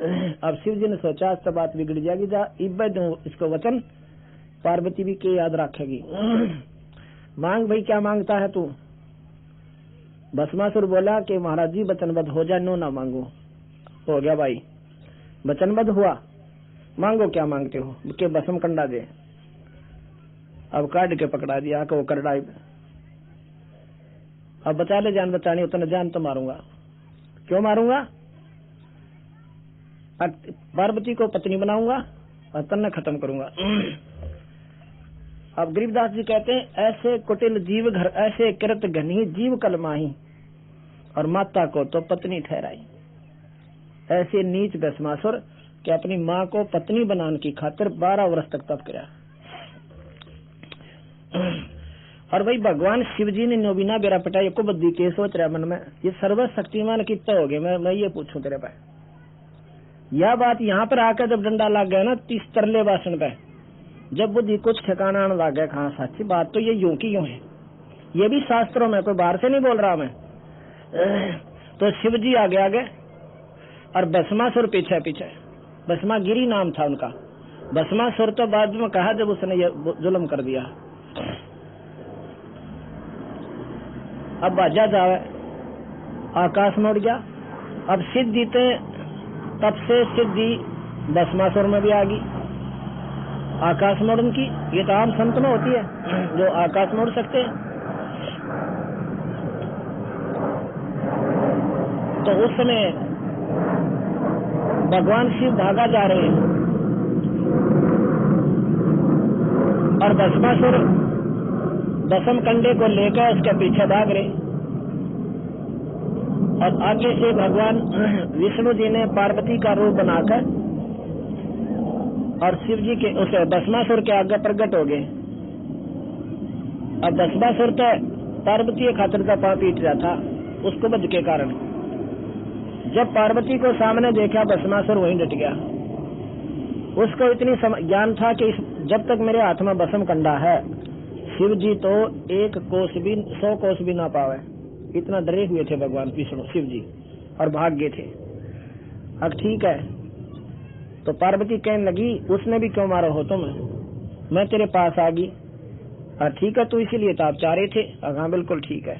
अब शिव जी ने सोचा आज तो बात बिगड़ जाएगी, जा इब्बे दूं इसको वचन, पार्वती भी के याद रखेगी। मांग भाई, क्या मांगता है तू? भस्मासुर बोला कि महाराज जी वचनबद्ध हो जाए, नो ना मांगो। हो गया भाई, वचनबद्ध हुआ, मांगो क्या मांगते हो? के भस्म कंडा दे। अब काट के पकड़ा दिया कि वो करड़ा, अब बचा ले जान बचानी, उतने जान तो मारूंगा। क्यों मारूंगा? पार्वती को पत्नी बनाऊंगा और तन्ने खत्म करूंगा। अब गरीबदास जी कहते हैं, ऐसे कुटिल जीव घर, ऐसे कृत घनी जीव कलमाही, और माता को तो पत्नी ठहराई। ऐसे नीच भस्मासुर कि अपनी माँ को पत्नी बनाने की खातिर 12 वर्ष तक तप किया। और भाई भगवान शिव जी ने नोबिना बेरा पिटाई को बद्दी के सोच रहा मन में, ये सर्वशक्तिमान कितना हो गए। मैं ये पूछूं तेरे पे, यह बात यहाँ पर आकर जब डंडा लग गया ना 30 तरले भाषण पे, जब बुद्धि कुछ ठिकाना आने लग गया, कहा सच्ची बात तो ये यूं की यूं है, ये भी शास्त्रों में, कोई बाहर से नहीं बोल रहा मैं। तो शिव जी आगे आगे और भस्मासुर पीछे पीछे। भस्मागिरी नाम था उनका। भस्मासुर तो बाद में कहा जब उसने ये जुल्म कर दिया। अब बाजा जावे, आकाश में उड़ गया। अब सिद्धि थे, तब से सिद्धि भस्मासुर में भी आ गई। आकाश में उड़न की ये तो आम संत में होती है जो आकाश में उड़ सकते हैं। तो उस समय भगवान शिव भागा जा रहे हैं और भस्मासुर दसम कंडे को लेकर उसके पीछे भाग रहे। और आगे से भगवान विष्णु जी ने पार्वती का रूप बनाकर और शिव जी के उसे भस्मासुर के आगे प्रकट हो गए। अब भस्मासुर तो पार्वती खातिर का पाप पीट रहा था उसको बच के कारण। जब पार्वती को सामने देखा भस्मासुर वहीं डट गया। उसको इतनी ज्ञान था कि जब तक मेरे हाथ में भस्म कंडा है, शिव जी तो 1 कोस भी 100 कोस भी ना पावे। इतना डरे हुए थे भगवान विष्णु शिव जी और भाग गए थे। अब ठीक है, तो पार्वती कहने लगी उसने भी क्यों मारा हो तुम, मैं तेरे पास आ गई। ठीक है, तू इसीलिए तो आप चाह रहे थे। हाँ बिल्कुल ठीक है।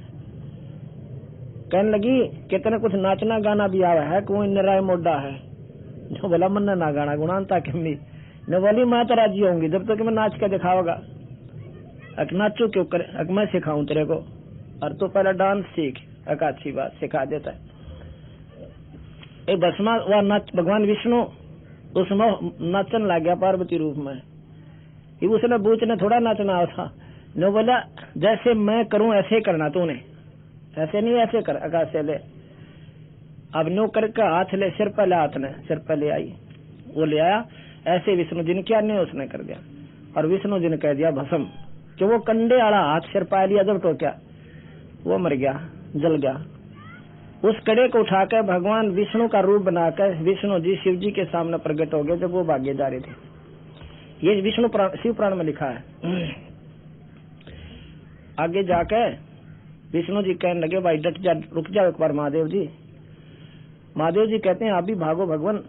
कहने लगी कितने कुछ नाचना गाना भी आवा है, कोई निराय मोडा है जो बोला मन ना गाना गुणानता कमी न बोली मैं तो राजी होंगी जब तक मैं नाच के दिखाओगा। नाचो क्यों करे, मैं सिखाऊं तेरे को, और तो पहले डांस सीख। अच्छी बात, सिखा देता है। भस्मा वह नाच भगवान विष्णु उसमें नाचन लग गया पार्वती रूप में। उसने बूच ने थोड़ा नाचना था, न बोला जैसे मैं करूं ऐसे करना, तूने ऐसे नहीं ऐसे कर। आकाश से ले, अब नो करके हाथ ले, सिर पे ले, हाथ ने सिर पे ले आई, वो ले आया। ऐसे विष्णु जी ने क्या नहीं उसने कर दिया, और विष्णु जी ने कह दिया भस्म, कि वो कंडे वाला हाथ सिर पा लिया जब तो क्या वो मर गया, जल गया। उस कड़े को उठाकर भगवान विष्णु का रूप बनाकर विष्णु जी शिव जी के सामने प्रकट हो गए जब वो भाग्य जा रहे थे। ये विष्णु पुराण शिव पुराण में लिखा है। आगे जाकर विष्णु जी कहने लगे भाई डट जा, रुक जाओ एक बार महादेव जी। महादेव जी कहते हैं आप भी भागो भगवान,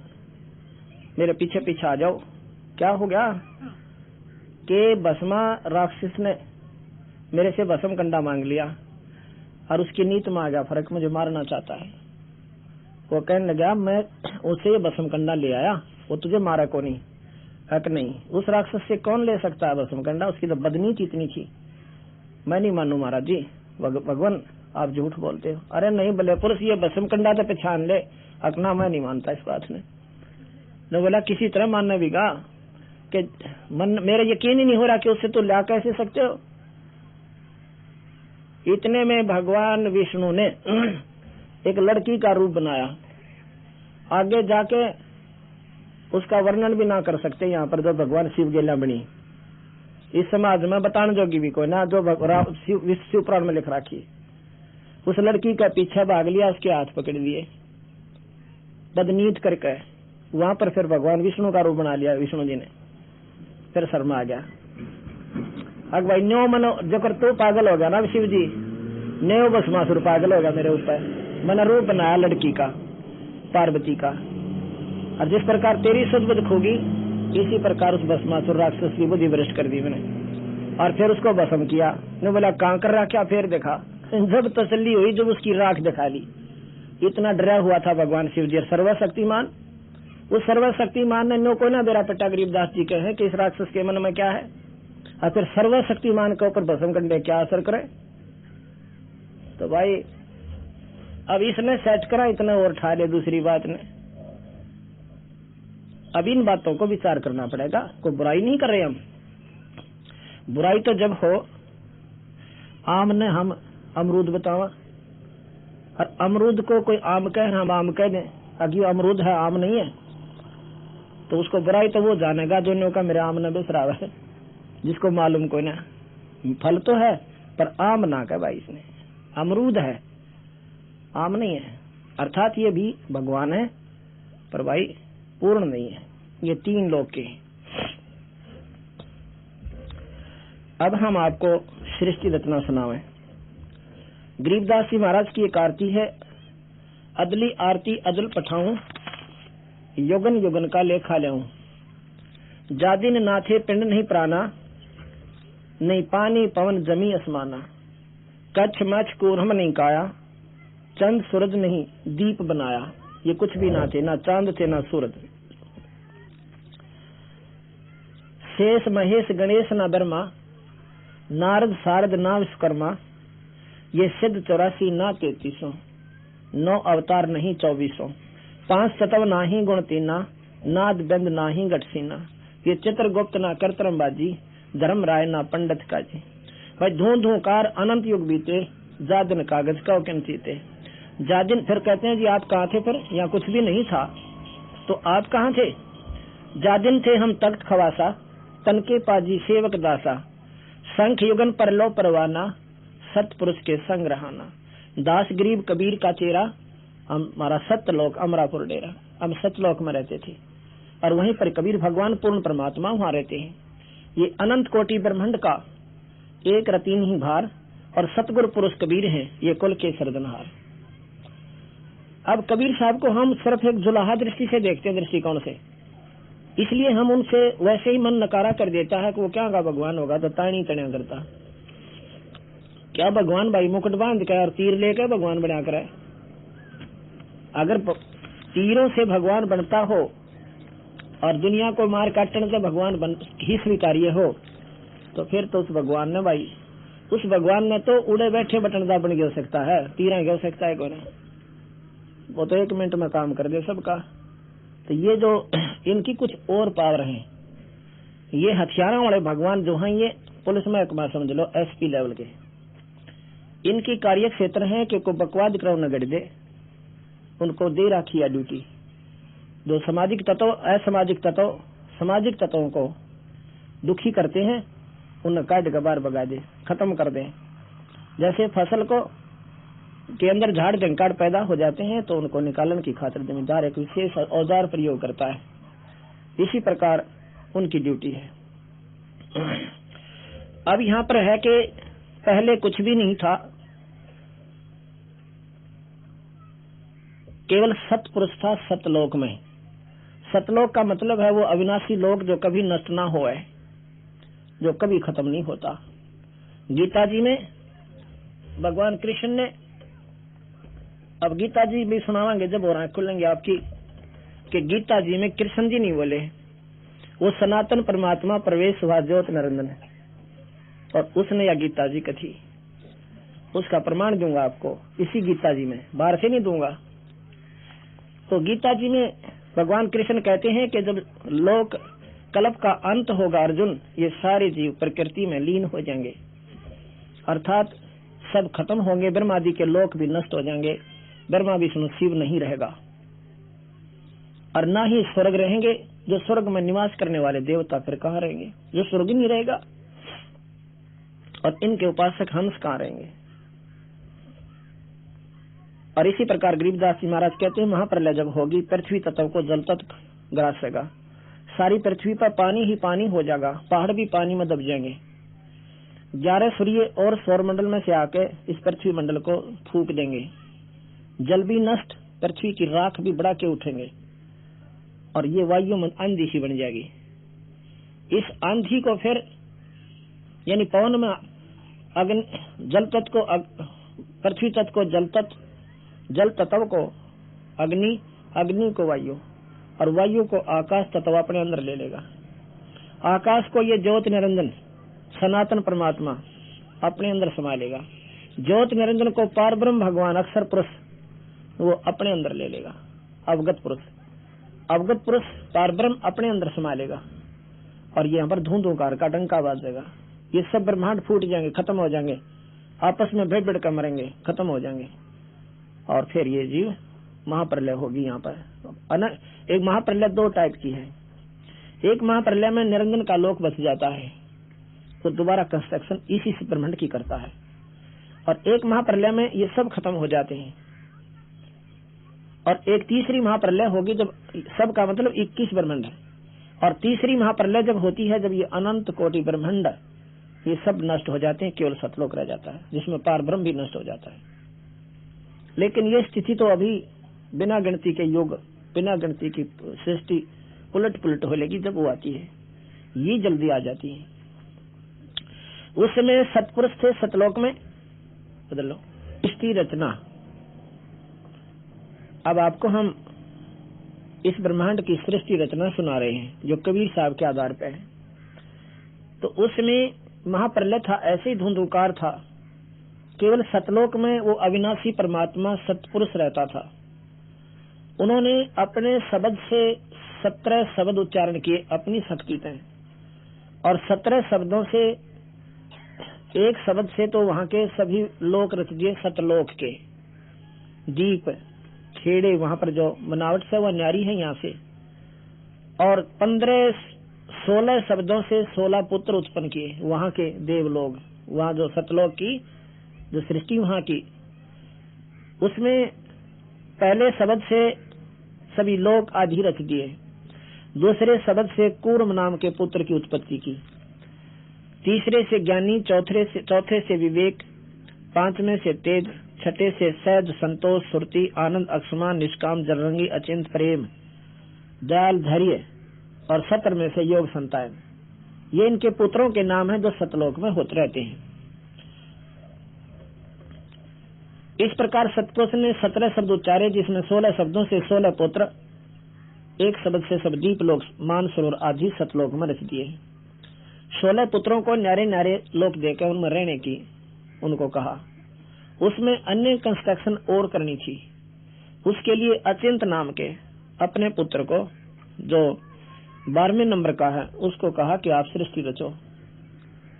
मेरे पीछे पीछे आ जाओ। क्या हो गया कि भस्मा राक्षस ने मेरे से भस्म कंडा मांग लिया और उसकी नीत में आ गया फर्क, मुझे मारना चाहता है। वो कहने लगा मैं उसे भस्म कंडा ले आया, वो तुझे मारा को नहीं। हक नहीं, उस राक्षस से कौन ले सकता है भस्म कंडा, उसकी तो बदनीत इतनी थी। मैं नहीं मानू महाराज जी, भगवान आप झूठ बोलते हो। अरे नहीं भले पुरुष ये भस्म कंडा तो पहचान ले। हकना मैं नहीं मानता इस बात ने। न बोला किसी तरह मानने भी गा कि मन मेरा यकीन ही नहीं हो रहा कि उससे तो ला कैसे सकते हो। इतने में भगवान विष्णु ने एक लड़की का रूप बनाया। आगे जाके उसका वर्णन भी ना कर सकते यहाँ पर, जो भगवान शिव गेला बनी इस समाज में बताने जोगी भी कोई ना, जो शिव पुराण में लिख रखी। उस लड़की का पीछे भाग लिया, उसके हाथ पकड़ लिए बदनीत करके। वहां पर फिर भगवान विष्णु का रूप बना लिया विष्णु जी ने। फिर शर्मा आ गया। अग भाई न्यो मनो जकर तो पागल हो गया ना शिव जी, न्यो भस्मासुर पागल हो गया मेरे ऊपर। मैंने रूप बनाया लड़की का, पार्वती का। और जिस प्रकार तेरी सुध खोगी, इसी प्रकार उस भस्मासुर राक्षस की बुद्धि भ्रष्ट कर दी मैंने, और फिर उसको भस्म किया। ने बोला कहां कर रहा, क्या फिर देखा, जब तसल्ली हुई जब उसकी राख दिखा ली। इतना डरा हुआ था भगवान शिव जी सर्वशक्तिमान। उस सर्वशक्तिमान ने नो को ना बेरा पट्टा गरीबदास जी कहे कि इस राक्षस के मन में क्या है, और फिर सर्वशक्तिमान के ऊपर भस्म करने क्या असर करे। तो भाई अब इसने सेट करा, इतना और ठा ले दूसरी बात ने। अब इन बातों को विचार करना पड़ेगा। कोई बुराई नहीं कर रहे हम, बुराई तो जब हो आम ने हम अमरूद बतावा, और अमरूद को कोई आम कहे हम आम कह दें, अभी अमरूद है आम नहीं है, तो उसको बुराई तो वो जानेगा दोनों का मेरे आम ने बेसरा है, जिसको मालूम कोई ना फल तो है पर आम ना कह भाई, इसने अमरूद है आम नहीं है। अर्थात ये भी भगवान है पर भाई पूर्ण नहीं है, ये तीन लोग के। अब हम आपको सृष्टि रचना सुनावें। गरीबदास जी महाराज की एक आरती है, अदली आरती अदल पठाऊं, युगन युगन का लेखा लेऊं। जादिन नाथे पिंड नहीं प्राणा, नहीं पानी पवन जमी असमाना। कच्छ मछ कूरम नहीं काया, चंद सूरज नहीं दीप बनाया। ये कुछ भी ना थे, ना चांद थे ना सूरज। शेष महेश गणेश ना ब्रह्मा, नारद सारद ना विश्वकर्मा। ये सिद्ध 84 ना 3300, 9 अवतार नहीं 2400। 5 तत्व ना ही गुण तीना, नाद बंद ना ही गठसीना। ये चित्रगुप्त ना करतरम बाजी, धर्म राय ना पंडित काजी। भाई धू धूकार अनंत युग बीते, जादिन कागज का किन चीते। जादिन फिर कहते हैं जी आप कहाँ थे, फिर यहाँ कुछ भी नहीं था तो आप कहाँ थे। जादिन थे हम तख्त खवासा, तन के पाजी सेवक दासा। संख युगन पर लो परवाना, सतपुरुष के संग रहाना। दास गरीब कबीर का चेहरा, हमारा सत्यलोक अमरापुर डेरा। हम सत्यलोक में रहते थे और वहीं पर कबीर भगवान पूर्ण परमात्मा वहां रहते हैं। ये अनंत कोटि ब्रह्मांड का एक रतीन ही भार, और सतगुरु पुरुष कबीर हैं ये कुल के सर्जनहार। अब कबीर साहब को हम सिर्फ एक जुलाहा दृष्टि से देखते हैं, दृष्टिकोण से, इसलिए हम उनसे वैसे ही मन नकारा कर देता है कि वो क्या का भगवान होगा, तो ताणी तणिया करता। क्या भगवान भाई मुकुट बांध के और तीर लेकर भगवान बना कर है। अगर तीरों से भगवान बनता हो और दुनिया को मार काटने से भगवान ही स्वीकार्य हो, तो फिर तो उस भगवान ने भाई, उस भगवान ने तो उड़े बैठे बटनदा बन हो सकता है, तीरा हो सकता है कोई, वो तो 1 मिनट में काम कर दे सबका। तो ये जो इनकी कुछ और पावर है, ये हथियारों वाले भगवान जो हैं, ये पुलिस महकमा समझ लो SP लेवल के, इनकी कार्य क्षेत्र है कि कोई बकवाद कराओ न गढ़ दे, उनको दे रखी है ड्यूटी। जो सामाजिक तत्व असामाजिक तत्व सामाजिक तत्वों को दुखी करते हैं उन्हें काट गबार बगा दे, खत्म कर दे। जैसे फसल को के अंदर झाड़ झंकाड़ पैदा हो जाते हैं तो उनको निकालने की खातिर जमींदार एक विशेष औजार प्रयोग करता है, इसी प्रकार उनकी ड्यूटी है। अब यहाँ पर है कि पहले कुछ भी नहीं था, केवल सतपुरुष था सतलोक में। सतलोक का मतलब है वो अविनाशी लोक जो कभी नष्ट ना हो, जो कभी खत्म नहीं होता। गीता जी में भगवान कृष्ण ने, अब गीता जी भी सुनावांगे जब हो रहा है खुलेंगे आपकी, कि गीता जी में कृष्ण जी नहीं बोले, वो सनातन परमात्मा प्रवेश हुआ ज्योत नरेंद्र है, और उसने या गीता जी कथी, उसका प्रमाण दूंगा आपको इसी गीता जी में, बाहर से नहीं दूंगा। तो गीता जी में भगवान कृष्ण कहते हैं कि जब लोक कल्प का अंत होगा अर्जुन, ये सारे जीव प्रकृति में लीन हो जाएंगे, अर्थात सब खत्म होंगे, ब्रह्मादि के लोक भी नष्ट हो जाएंगे, ब्रह्मा विष्णु शिव नहीं रहेगा, और ना ही स्वर्ग रहेंगे। जो स्वर्ग में निवास करने वाले देवता फिर कहाँ रहेंगे, जो स्वर्ग ही नहीं रहेगा, और इनके उपासक हंस कहाँ रहेंगे। और इसी प्रकार गरीबदास जी महाराज कहते हैं महाप्रलय जब होगी, पृथ्वी तत्व को जल तक ग्रासेगा, सारी पृथ्वी पर पानी ही पानी हो जाएगा, पहाड़ भी पानी में दब जाएंगे। 11 सूर्य और सौर मंडल में से आके इस पृथ्वी मंडल को फूक देंगे, जल भी नष्ट, पृथ्वी की राख भी बढ़ा के उठेंगे, और ये वायु में आंधी सी बन जाएगी। इस आंधी को फिर यानी पवन में अग्नि, जल तत्व को पृथ्वी तत्व को जल तत्व, जल तत्व को अग्नि, अग्नि को वायु और वायु को आकाश तत्व अपने अंदर ले लेगा। आकाश को ये ज्योति निरंजन सनातन परमात्मा अपने अंदर समा लेगा। ज्योति निरंजन को पार ब्रह्म भगवान अक्षर पुरुष वो अपने अंदर ले लेगा। अवगत पुरुष, अवगत पुरुष पार ब्रह्म अपने अंदर समा लेगा और यहाँ पर धूंधुकार का डंका बाजेगा। ये सब ब्रह्मांड फूट जाएंगे, खत्म हो जाएंगे, आपस में भेड़ भेड़ कर मरेंगे, खत्म हो जाएंगे और फिर ये जीव महाप्रलय होगी। यहाँ पर एक महाप्रलय दो टाइप की है। एक महाप्रलय में निरंजन का लोक बच जाता है, तो दोबारा कंस्ट्रक्शन इसी से ब्रह्मांड की करता है। और एक महाप्रलय में ये सब खत्म हो जाते हैं। और एक तीसरी महाप्रलय होगी जब सबका मतलब 21 ब्रह्मांड है। और तीसरी महाप्रलय जब होती है, जब ये अनंत कोटि ब्रह्मांड ये सब नष्ट हो जाते हैं, केवल सतलोक रह जाता है जिसमें पार ब्रह्म भी नष्ट हो जाता है। लेकिन ये स्थिति तो अभी बिना गिनती के योग, बिना गिनती की सृष्टि उलट पुलट हो लेगी जब वो आती है, ये जल्दी आ जाती है। उस समय सतपुरुष थे सतलोक में, बदल लो सृष्टि रचना। अब आपको हम इस ब्रह्मांड की सृष्टि रचना सुना रहे हैं जो कबीर साहब के आधार पे है। तो उसमें महाप्रलय था, ऐसे ही धुंधुकार था। केवल सतलोक में वो अविनाशी परमात्मा सतपुरुष रहता था। उन्होंने अपने शब्द से 17 शब्द उच्चारण किए अपनी शक्ति से, और 17 शब्दों से एक शब्द से तो वहां के सभी लोक रच दिए। सतलोक के दीप खेड़े वहां पर जो बनावट से वह न्यारी है यहाँ से। और 16 शब्दों से 16 पुत्र उत्पन्न किए वहां के देवलोग, वहां जो सतलोक की जो सृष्टि वहां की। उसमें पहले शब्द से सभी लोक आदि रच दिए, दूसरे शब्द से कूर्म नाम के पुत्र की उत्पत्ति की, तीसरे से ज्ञानी, चौथे से विवेक, पांचवें से तेज, छठे से सहज, संतोष, सुरति, आनंद, अक्षमा, निष्काम, जलरंगी, अचिंत, प्रेम, दयाल, धैर्य और 17वें से योग संतान। ये इनके पुत्रों के नाम हैं जो सतलोक में होते रहते हैं। इस प्रकार सतपुरुष ने 17 शब्द उच्चारे, जिसमें 16 शब्दों से 16 पुत्र, एक शब्द से सब दीप लोक, मानसरोवर आदि सतलोक में रच दिए। 16 पुत्रों को न्यारे न्यारे लोक देकर उनमें रहने की उनको कहा। उसमें अन्य कंस्ट्रक्शन और करनी थी। उसके लिए अचिंत नाम के अपने पुत्र को, जो 12वें नंबर का है, उसको कहा कि आप सृष्टि रचो,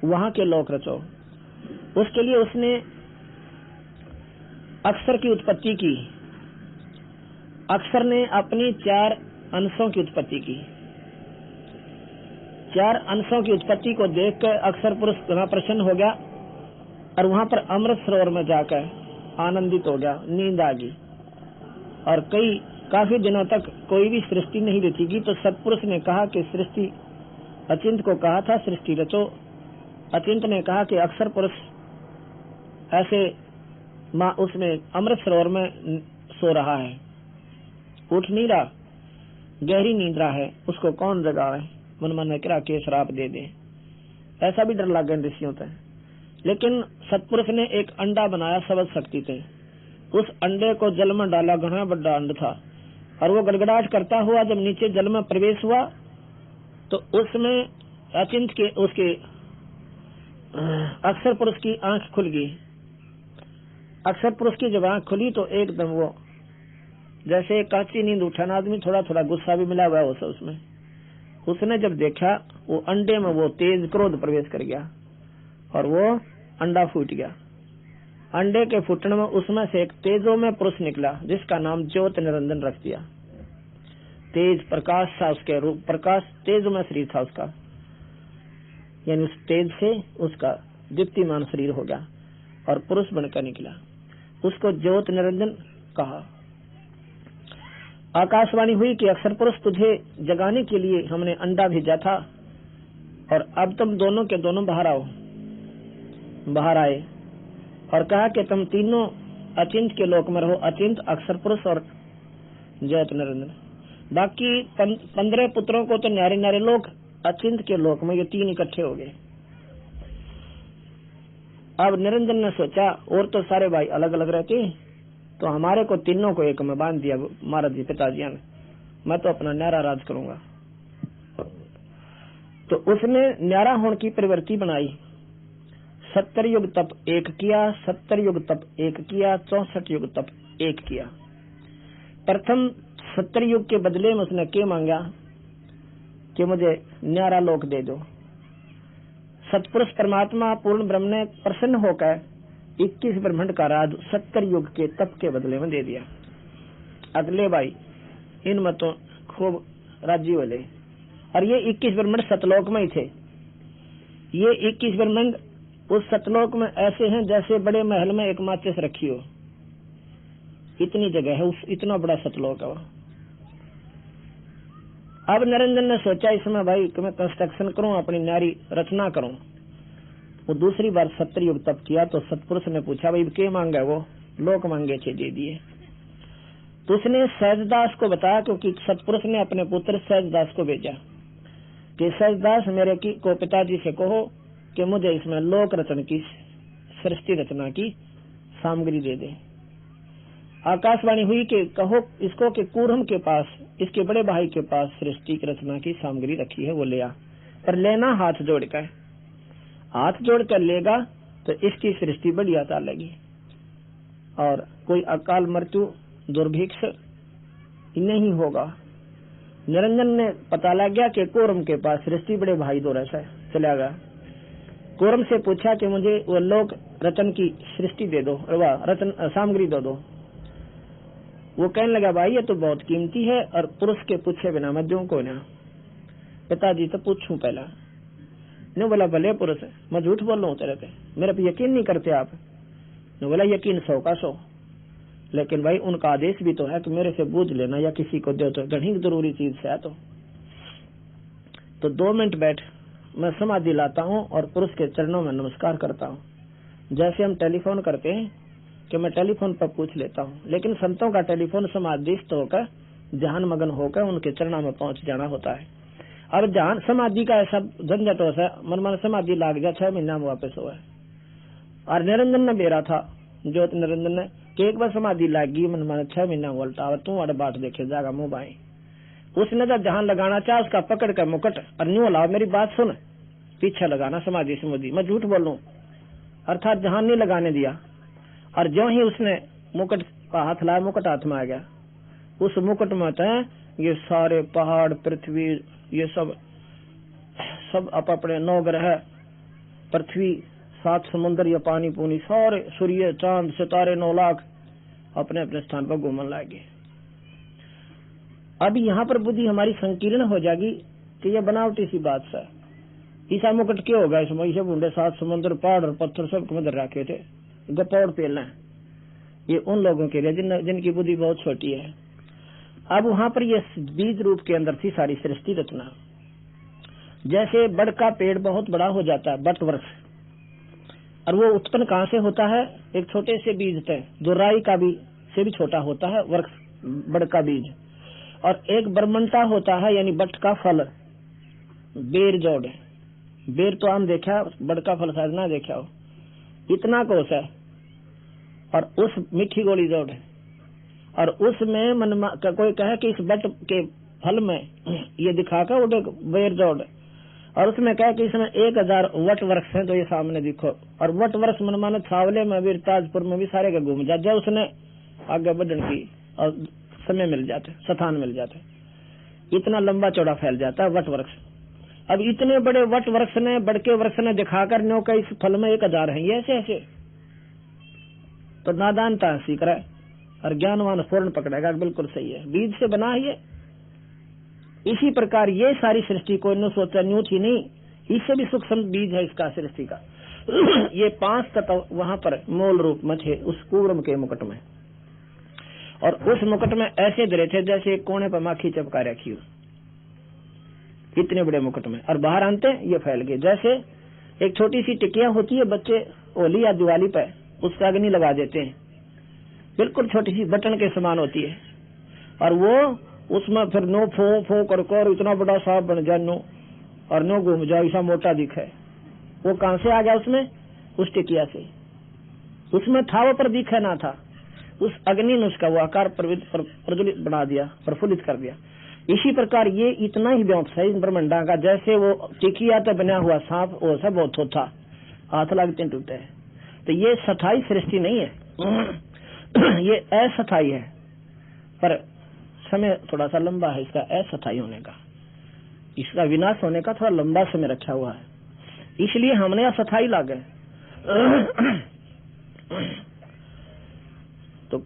वहां के लोक रचो। उसके लिए उसने अक्षर की उत्पत्ति की। अक्षर ने अपनी 4 अंशों की उत्पत्ति की। 4 अंशों की उत्पत्ति को देखकर अक्षर पुरुष बड़ा प्रसन्न हो गया और वहां पर अमृत सरोवर में जाकर आनंदित हो गया, नींद आ गई। और काफी दिनों तक कोई भी सृष्टि नहीं रचेगी। तो सतपुरुष ने कहा कि सृष्टि, अचिंत को कहा था सृष्टि रचो। अचिंत ने कहा कि अक्षर पुरुष ऐसे उसमें अमृत सरोवर में सो रहा है, उठ नहीं रहा, गहरी नींद रहा है, उसको कौन जगावे, मन मन करा के श्राप दे दे। ऐसा भी डर लग गया ऋषियों से। लेकिन सतपुरुष ने एक अंडा बनाया शब्द शक्ति से। उस अंडे को जल में डाला, घना बड़ा अंड था, और वो गड़गड़ाहट करता हुआ जब नीचे जल में प्रवेश हुआ तो उसमें अचिंत के उसके अक्षर पुरुष की आंख खुल गई। अक्षर पुरुष की जब आंख खुली तो एकदम वो जैसे कांची नींद उठा ना आदमी, थोड़ा थोड़ा गुस्सा भी मिला हुआ है उसमें। उसने जब देखा वो अंडे में वो तेज क्रोध प्रवेश कर गया और वो अंडा फूट गया। अंडे के फूटने में उसमें से एक तेजो में पुरुष निकला, जिसका नाम ज्योति निरंजन रख दिया। तेज प्रकाश था उसके रूप, प्रकाश तेज में शरीर था उसका, यानी उस तेज से उसका दीप्तिमान शरीर हो गया और पुरुष बनकर निकला। उसको ज्योति निरंजन कहा। आकाशवाणी हुई कि अक्षर पुरुष तुझे जगाने के लिए हमने अंडा भेजा था और अब तुम दोनों के दोनों बाहर आओ। बाहर आए और कहा कि तुम तीनों अचिंत के लोक में रहो, अचिंत, अक्षर पुरुष और ज्योति निरंजन। बाकी 15 पुत्रों को तो न्यारे न्यारे लोग अचिंत के लोक में ये 3 इकट्ठे हो गए। अब निरंजन ने सोचा और तो सारे भाई अलग अलग रहते, तो हमारे को तीनों को एक में बांध दिया महाराज जी पिताजी ने, मैं तो अपना न्यारा राज करूंगा। तो उसने न्यारा होने की प्रवृत्ति बनाई। 70 युग तप 1 किया, 70 युग तप 1 किया, 64 युग तप 1 किया। प्रथम 70 युग के बदले में उसने क्या मांगा कि मुझे न्यारा लोक दे दो। सतपुरुष परमात्मा पूर्ण ब्रह्म ने प्रसन्न होकर 21 ब्रह्मांड का राज 70 युग के तप के बदले में दे दिया। अगले भाई इनमें तो खूब राजी वाले, और ये 21 ब्रह्मांड सतलोक में ही थे। ये 21 ब्रह्मांड उस सतलोक में ऐसे हैं जैसे बड़े महल में एक माचिस रखी हो, इतनी जगह है, उस इतना बड़ा सतलोक है। अब निरंजन ने सोचा इसमें भाई कि मैं कंस्ट्रक्शन करूं, अपनी न्यारी रचना करूं। वो दूसरी बार 70 युग तप किया तो सतपुरुष ने पूछा भाई क्या मांगा, वो लोक मांगे थे, दे दिए। तो उसने सहजदास को बताया, क्योंकि सतपुरुष ने अपने पुत्र सहजदास को भेजा कि सहजदास मेरे को पिताजी से कहो कि मुझे इसमें लोक रचना की, सृष्टि रचना की सामग्री दे दे। आकाशवाणी हुई कि कहो इसको कि कूरम के पास, इसके बड़े भाई के पास सृष्टि की रचना की सामग्री रखी है, वो ले आ, पर लेना हाथ जोड़कर। हाथ जोड़कर लेगा तो इसकी सृष्टि बढ़िया चलेगी और कोई अकाल मृत्यु दुर्भिक्ष नहीं होगा। निरंजन ने पता लग गया कि कोरम के पास सृष्टि बड़े भाई दो रस है, चला गया। कोरम से पूछा कि मुझे वो लोक रचन की सृष्टि दे दो, वह रचन सामग्री दे दो। वो कहने लगा भाई ये तो बहुत कीमती है और पुरुष के पूछे बिना मैं दूं को ना। पिताजी तो पूछूं पहला। ने बोला भले पुरुष है, मैं झूठ बोल रहा हूँ तेरे पे, मेरे पे यकीन नहीं करते आप। ने बोला यकीन 100 का 100, लेकिन भाई उनका आदेश भी तो है कि मेरे से बूझ लेना या किसी को दे, तो घनी जरूरी चीज है। तो 2 मिनट बैठ, मैं समाधि लाता हूँ और पुरुष के चरणों में नमस्कार करता हूँ, जैसे हम टेलीफोन करते हैं कि मैं टेलीफोन पर पूछ लेता हूँ। लेकिन संतों का टेलीफोन समाधिस्थ होकर ध्यान मगन होकर उनके चरणों में पहुंच जाना होता है। अब ध्यान समाधि का ऐसा झंझट हो सा मन समाधि लाग गया, 6 महीना में वापस हुआ है। और निरंजन ने बेरा था, ज्योत निरंजन ने कि एक बार समाधि लाग गई मन मन 6 महीना उल्टा तू अड़ बाट देखे जागा मुंह बाई। उसने जब ध्यान लगाना चाह उसका पकड़ कर मुकट और न्यू लाओ मेरी बात सुन, पीछे लगाना समाधि से मोदी, मैं झूठ बोलूं, अर्थात ध्यान नहीं लगाने दिया। और जो ही उसने मुकुट का हाथ लाया, मुकुट हाथ में आ गया। उस मुकुट में तो ये सारे पहाड़ पृथ्वी ये सब अपने 9 ग्रह, पृथ्वी 7 समुद्र, ये पानी पूनी सारे, सूर्य चांद सितारे 9 लाख अपने अपने स्थान पर घूमने लगे। अब यहाँ पर बुद्धि हमारी संकीर्ण हो जाएगी कि ये बनावटी सी बात है। ईसा मुकुट क्यों होगा इसमें? इसे बूंदे 7 समुद्र पहाड़ और पत्थर सब किधर रखे थे, गपौड़ पेलना। ये उन लोगों के लिए जिनकी बुद्धि बहुत छोटी है। अब वहां पर ये बीज रूप के अंदर थी सारी सृष्टि रचना। जैसे बड़ का पेड़ बहुत बड़ा हो जाता है, बट वृक्ष, और वो उत्पन्न कहां से होता है? एक छोटे से बीज से, जो राई का भी से भी छोटा होता है वृक्ष, बड़ का बीज। और एक बरमंटा होता है यानी बट का फल, बेर जोड़। बेर तो आम देखा, बड़ का फल शायद ना देखा हो, इतना कोस है। और उस मीठी गोली जोड़ है, और उसमें मन कोई कहे कि इस बट के फल में ये दिखाकर उठे बेर जोड़, और उसमें कहे कि इसमें 1000 वट वृक्ष हैं, तो ये सामने दिखो। और वट वृक्ष मन माने छावले में भी, ताजपुर में भी सारे के घूम जाते, उसने आगे बढ़ने की और समय मिल जाते, स्थान मिल जाते, इतना लंबा चौड़ा फैल जाता है वट वृक्ष। अब इतने बड़े वट वृक्ष ने, बड़ के वृक्ष ने दिखाकर न्यो का इस फल में 1000 है, ये ऐसे तो नादानता सीख रहा है, और ज्ञानवान पूर्ण पकड़ेगा। बिल्कुल सही है, बीज से बना है ये। इसी प्रकार ये सारी सृष्टि को न्यू सोचा न्यू थी नहीं, इससे भी सूक्ष्म बीज है इसका सृष्टि का। ये 5 तत्व वहां पर मूल रूप में थे उस कूर्म के मुकुट में, और उस मुकुट में ऐसे धरे थे जैसे एक कोने पर माखी चपका रखी हो, इतने बड़े मुकुट में। और बाहर आते ये फैल गए, जैसे एक छोटी सी टिकिया होती है, बच्चे होली या दिवाली पे उस पर अग्नि लगा देते हैं, बिल्कुल छोटी सी बटन के समान होती है, और वो उसमें फिर नो फो फो करके और इतना बड़ा सांप बन जाए नो, और नो घूम जाए ऐसा मोटा दिखे। वो कहां से आ गया उसमें? उस टिकिया से। उसमें था वो पर दिखे ना था। उस अग्नि ने उसका वो आकार प्रज्वलित बना दिया, प्रफुल्लित कर दिया। इसी प्रकार ये इतना ही व्योम है इन ब्रह्मांडा का, जैसे वो टिकिया तो बना हुआ सांप वो सब बहुत होता, हाथ लगते टूटे। तो ये सथाई सृष्टि नहीं है, ये असथाई है, पर समय थोड़ा सा लंबा है इसका असथाई होने का, इसका विनाश होने का थोड़ा लंबा समय रखा हुआ है, इसलिए हमने असथाई लागे। तो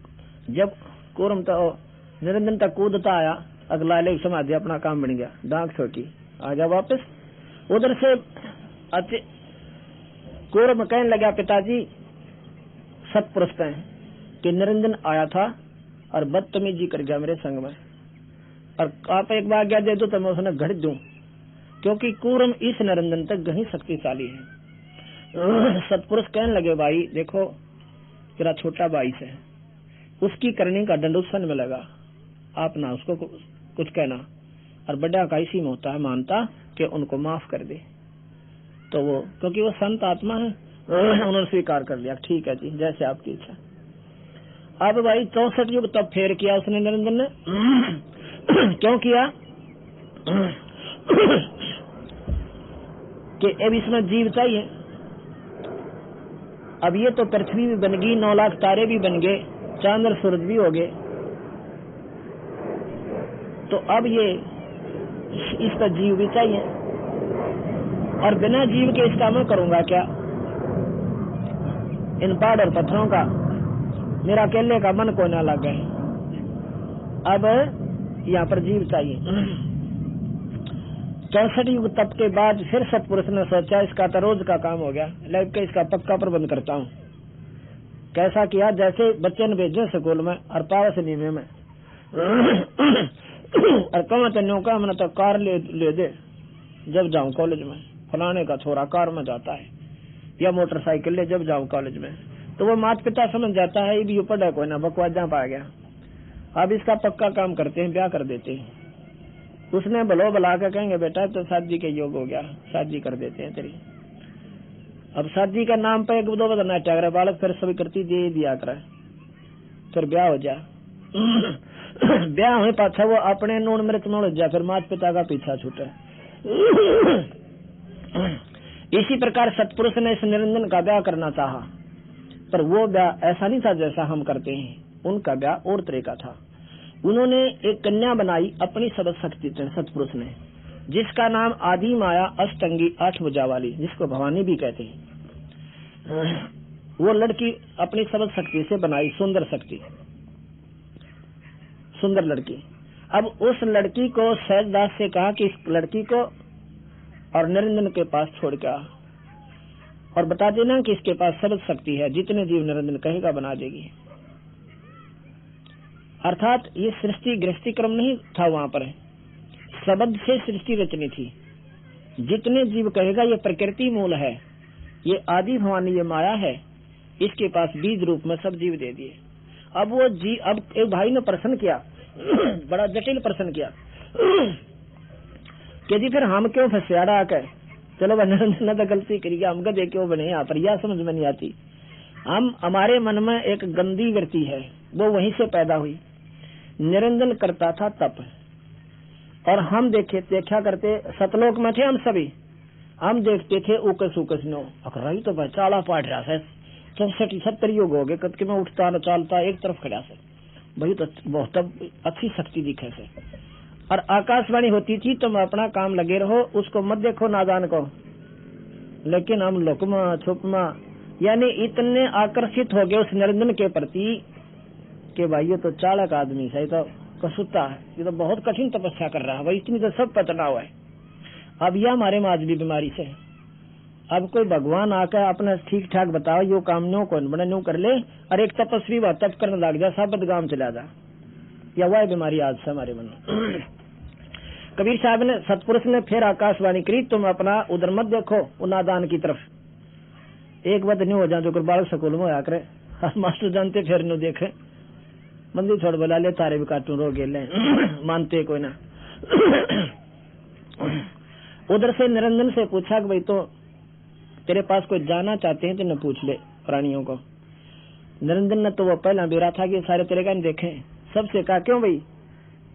जब कूर्म तो निरंजन तक कूदता आया, अगला ले समाधि अपना काम बन गया, डांक छोटी आ गया वापस। उधर से कूर्म कहने लगा पिताजी सतपुरुष पे कि निरंजन आया था और बदतमीजी कर गया मेरे संग में, और आप एक बार आज्ञा दे दो तो मैं उसने घड़ दूं, क्योंकि कूर्म इस निरंजन तक गही शक्तिशाली है। सतपुरुष कहने लगे भाई देखो तेरा छोटा भाई से उसकी करनी का दंड उस सन में लगा, आप ना उसको कुछ कहना, और बड़ा का इसी में होता है मानता कि उनको माफ कर दे। तो वो क्योंकि वो संत आत्मा है उन्होंने स्वीकार कर लिया, ठीक है जी जैसे आपकी इच्छा। अब भाई 64 युग तब फेर किया उसने निरंजन ने। क्यों किया? कि अब इसमें जीव चाहिए। अब ये तो पृथ्वी भी बन गई, 9 लाख तारे भी बन गए, चांद और सूरज भी हो गए, तो अब ये इसका जीव भी चाहिए, और बिना जीव के इसका मैं करूंगा क्या? इन पहाड़ और पत्थरों का मेरा अकेले का मन को ना लगे, अब यहाँ पर जीव चाहिए। 64 युग तप के बाद फिर सतपुरुष ने सोचा इसका तो रोज का काम हो गया, लाइफ का इसका पक्का प्रबंध करता हूँ। कैसा किया? जैसे बच्चे ने भेजे स्कूल में और पारस नीमे में और कम तन्यों का मैंने तो कार ले दे जब जाऊं कॉलेज में, फलाने का छोरा कार में जाता है, या मोटरसाइकिल ले जब जाऊं कॉलेज में, तो वो माता पिता समझ जाता है ये पढ़ा कोई ना बकवास जहाँ पा गया, अब इसका पक्का काम करते हैं, ब्याह कर देते हैं। उसने भलो भला के कहेंगे बेटा तो शादी के योग हो गया, शादी कर देते हैं तेरी। अब शादी का नाम पे 1-2 बदना टागर बालक फिर सभी करती दे दिया करे, फिर ब्याह हो जा। ब्याह हुए पाछा वो अपने नून मिर्च में उलझ जाए, फिर माता पिता का पीछा छूटे। इसी प्रकार सतपुरुष ने इस निरंजन का ब्याह करना चाहा, पर वो ब्याह ऐसा नहीं था जैसा हम करते हैं, उनका ब्याह और तरह का था। उन्होंने एक कन्या बनाई अपनी सबद शक्ति से सतपुरुष ने, जिसका नाम आदि माया अष्टंगी 8 भुजा वाली, जिसको भवानी भी कहते हैं। वो लड़की अपनी सबद शक्ति से बनाई, सुंदर शक्ति, सुंदर लड़की। अब उस लड़की को सहजदास से कहा कि इस लड़की को और निरंजन के पास छोड़ के आ और बता देना कि इसके पास सबद शक्ति है, जितने जीव निरंजन कहेगा बना देगी। अर्थात ये सृष्टि गृहस्थी क्रम नहीं था, वहां पर शब्द से सृष्टि रचनी थी। जितने जीव कहेगा ये प्रकृति मूल है, ये आदि भवानी, ये माया है, इसके पास बीज रूप में सब जीव दे दिए। अब वो अब एक भाई ने प्रश्न किया बड़ा जटिल प्रश्न किया कि जी फिर हम क्यों फंसियाड़ा आकर, चलो निरंजन ने तो गलती करी, हम गधे क्यों बने यहाँ पर, यह समझ में नहीं आती। हम हमारे मन में एक गंदी वृत्ति है, वो वहीं से पैदा हुई। निरंजन करता था तप, और हम देखा करते, सतलोक में थे हम सभी, हम देखते थे उकस उकस नो अकराई तो चाला पाट रहा है, 64-70 योग हो गए, कद के में उठता न चालता एक तरफ खड़ा से, भाई तो बहुत अच्छी शक्ति दिखे से। और आकाशवाणी होती थी तुम अपना काम लगे रहो, उसको मत देखो नादान को, लेकिन हम लुकमा छुपमा यानी इतने आकर्षित हो गए उस निरंजन के प्रति कि भाई ये तो चालक आदमी है, तो कसुता है, ये तो बहुत कठिन तपस्या कर रहा है भाई, इतनी तो सब पतना हुआ है। अब यह हमारे में आज भी बीमारी से, अब कोई भगवान आकर अपना ठीक ठाक बताओ यो काम नो कौन बने नो कर ले, और एक तपस्वी वह तप करने लग जा, सब बदगाम चला जा, या वह बीमारी आज से हमारे मन में। कबीर साहब ने, सतपुरुष ने फिर आकाशवाणी करी, तुम अपना उधर मत देखो उनादान की तरफ, एक बात नहीं हो जाए जो बालक स्कूल में आया करे, मास्टर जानते फिर नो देखे, मंदी छोड़ बोला ले तारे भी काटू रो गेले मानते कोई ना। उधर से निरंजन से पूछा कि भाई तो तेरे पास कोई जाना चाहते हैं तो न पूछ ले प्राणियों को। निरंजन ने तो वो पहला बेरा था कि सारे तेरे का नहीं देखे, सबसे कहा क्यों भाई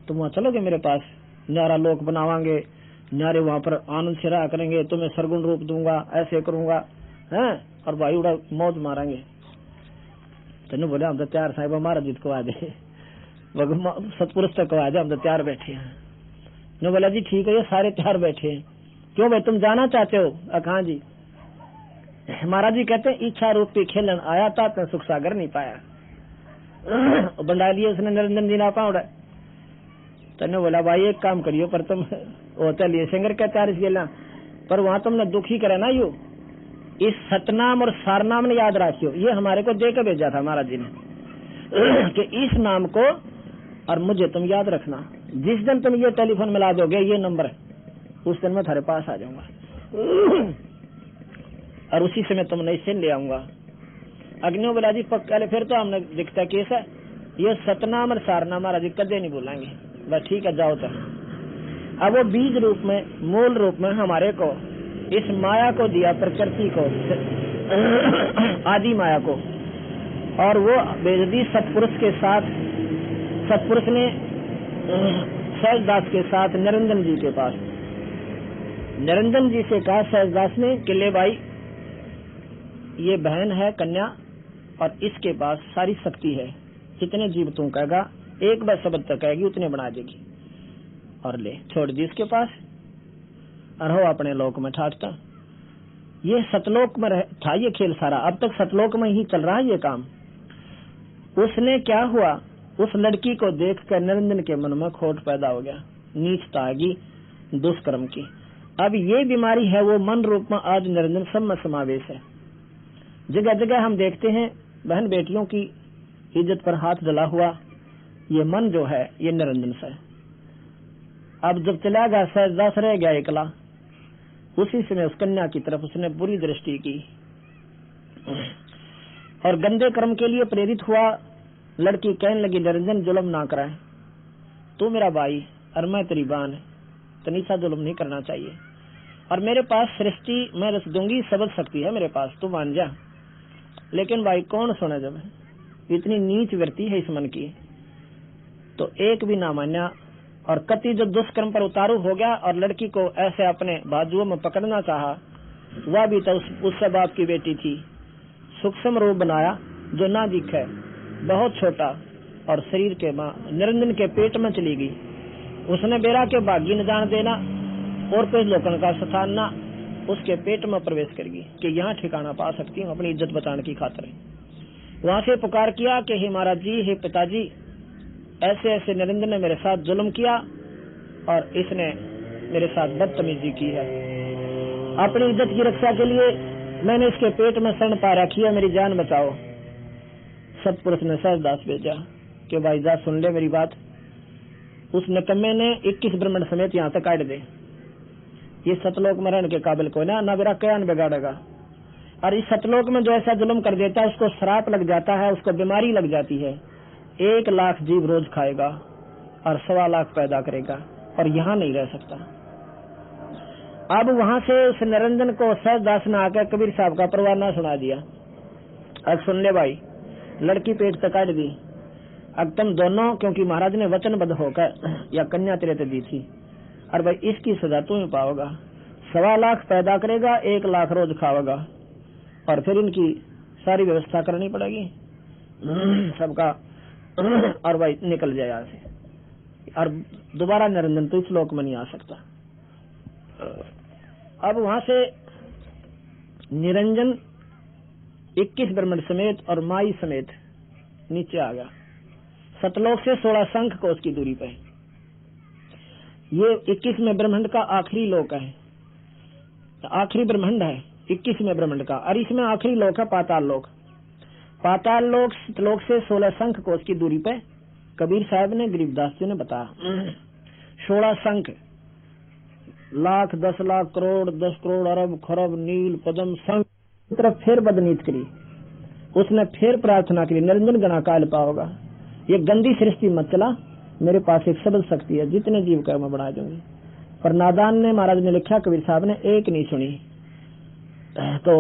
तुम वहां चलोगे मेरे पास, न्यारा लोक बनावांगे, न्यारे वहां पर आनंद से रहा करेंगे, तुम्हें सरगुण रूप दूंगा, ऐसे करूंगा हैं और भाई उड़ा मौज मारेंगे। तेने बोले हम तो तैयार साहिब हमारा जीत को आ दे सतपुरुष तक को आ जाए, हम तो तैयार बैठे हैं। ने बोला जी ठीक है, ये सारे तैयार बैठे हैं, क्यों भाई तुम जाना चाहते हो? हाँ जी। महाराज जी कहते हैं इच्छा रूपी खेलन आया था तो सुख सागर नहीं पाया। बंडा लिए उसने निरंजन जी ना पाउड़ा। तने बोला भाई एक काम करियो, पर तुम वो चलिए सिंगर के तैयार गेला पर वहां तुमने दुखी करे ना, यू इस सतनाम और सारनाम ने याद रखियो, ये हमारे को दे के भेजा था महाराज जी ने कि इस नाम को और मुझे तुम याद रखना, जिस दिन तुम ये टेलीफोन मिला दोगे ये नंबर उस दिन मैं थारे पास आ जाऊंगा और उसी समय तुम नहीं से ले आऊंगा। अग्नियो बोला जी पक्का, फिर तो हमने दिखता केस है, ये सतनाम और सारनाम महाराज जी कदे नहीं बोलेंगे। बस ठीक है जाओ। तो अब वो बीज रूप में मूल रूप में हमारे को इस माया को दिया, प्रकृति को आदि माया को, और वो बेजदी सतपुरुष के साथ, सतपुरुष ने सहजदास के साथ निरंजन जी के पास, निरंजन जी से कहा सहजदास ने कि ले भाई ये बहन है कन्या और इसके पास सारी शक्ति है, जितने जीव तू कहेगा एक बार शब्द तक कहेगी उतने बना देगी, और ले छोड़ दी इसके पास और हो अपने लोक में ठाटता। ये सतलोक में था ये खेल सारा, अब तक सतलोक में ही चल रहा है ये काम। उसने क्या हुआ, उस लड़की को देखकर निरंजन के मन में खोट पैदा हो गया, नीचता आगी दुष्कर्म की। अब ये बीमारी है वो मन रूप में आज निरंजन सब में समावेश है। जगह जगह हम देखते हैं बहन बेटियों की इज्जत पर हाथ डला हुआ, ये मन जो है ये निरंजन से। अब जब चला गया सहजदास रह गया एकला, उसी समय उस कन्या की तरफ उसने बुरी दृष्टि की और गंदे कर्म के लिए प्रेरित हुआ। लड़की कहने लगी निरंजन जुल्म ना कराए, तू मेरा भाई और मैं तेरी बहन, तनिसा जुल्म नहीं करना चाहिए, और मेरे पास सृष्टि मैं रस दूंगी सबद शक्ति है मेरे पास, तू मान जा। लेकिन भाई कौन सुने, जब इतनी नीच वृत्ति है इस मन की, तो एक भी ना मान्या और कति जो दुष्कर्म पर उतारू हो गया और लड़की को ऐसे अपने बाजुओं में पकड़ना चाहा। वह भी तो उससे बाप की बेटी थी, सूक्ष्म रूप बनाया जो ना दिखे, बहुत छोटा, और शरीर के मां निरंजन के पेट में चली गई। उसने बेरा के भाग्य न जान देना और कोई लोकन का स्थान ना, उसके पेट में प्रवेश कर गई कि यहाँ ठिकाना पा सकती हूँ अपनी इज्जत बचाने की खातिर। वहां से पुकार किया कि हे महाराज जी, हे पिताजी, ऐसे ऐसे निरंजन ने मेरे साथ जुल्म किया और इसने मेरे साथ बदतमीजी की है। अपनी इज्जत की रक्षा के लिए मैंने इसके पेट में शरण पा रखी है, मेरी जान बचाओ। सतपुरुष ने सहजदास भेजा कि भाई जा सुन ले मेरी बात। उस निकम्मे ने 21 ब्रह्मंड समेत यहाँ तक काट दे, ये सतलोक में रहने के काबिल कोई ना मेरा कयान बिगाड़ेगा। और इस सतलोक में जो ऐसा जुल्म कर देता है उसको श्राप लग जाता है, उसको बीमारी लग जाती है। 1 लाख जीव रोज खाएगा और 1.25 लाख पैदा करेगा और यहाँ नहीं रह सकता। अब वहां से उस निरंजन को सहजदास ने आकर कबीर साहब का परवाना सुना दिया। अब सुन ले भाई, लड़की पेट से काट दी, अब तुम दोनों, क्योंकि महाराज ने वचनबद्ध होकर या कन्या तेरे ते दी थी, और भाई इसकी सजा तू ही पाओगा। 1.25 लाख पैदा करेगा, 1 लाख रोज खाओगा, और फिर इनकी सारी व्यवस्था करनी पड़ेगी सबका, और भाई निकल जाए यहाँ से, और दोबारा निरंजन तो इस लोक में नहीं आ सकता। अब वहां से निरंजन 21 ब्रह्मंड समेत और माई समेत नीचे आ गया। सतलोक से 16 शंख कोस की दूरी पे। ये 21वें ब्रह्मंड का आखिरी लोक है, आखिरी ब्रह्मंड है 21वें ब्रह्मंड का, और इसमें आखिरी लोक है पाताल लोक। पाताल लोक सतलोक से 16 शंख कोस की दूरी पे कबीर साहब ने गरीबदास जी ने बताया। 16 शंख, लाख, 10 लाख, करोड़, 10 करोड़, अरब, खरब, नील, पदम, शंख तरफ फिर बदनीत करी। उसने फिर प्रार्थना करी, निरंजन गणा काल पाओगा। ये गंदी सृष्टि मत चला, मेरे पास एक सबल शक्ति है, जितने जीव कर मैं बना दूंगी। पर नादान ने, महाराज ने लिखा, कबीर साहब ने एक नहीं सुनी, तो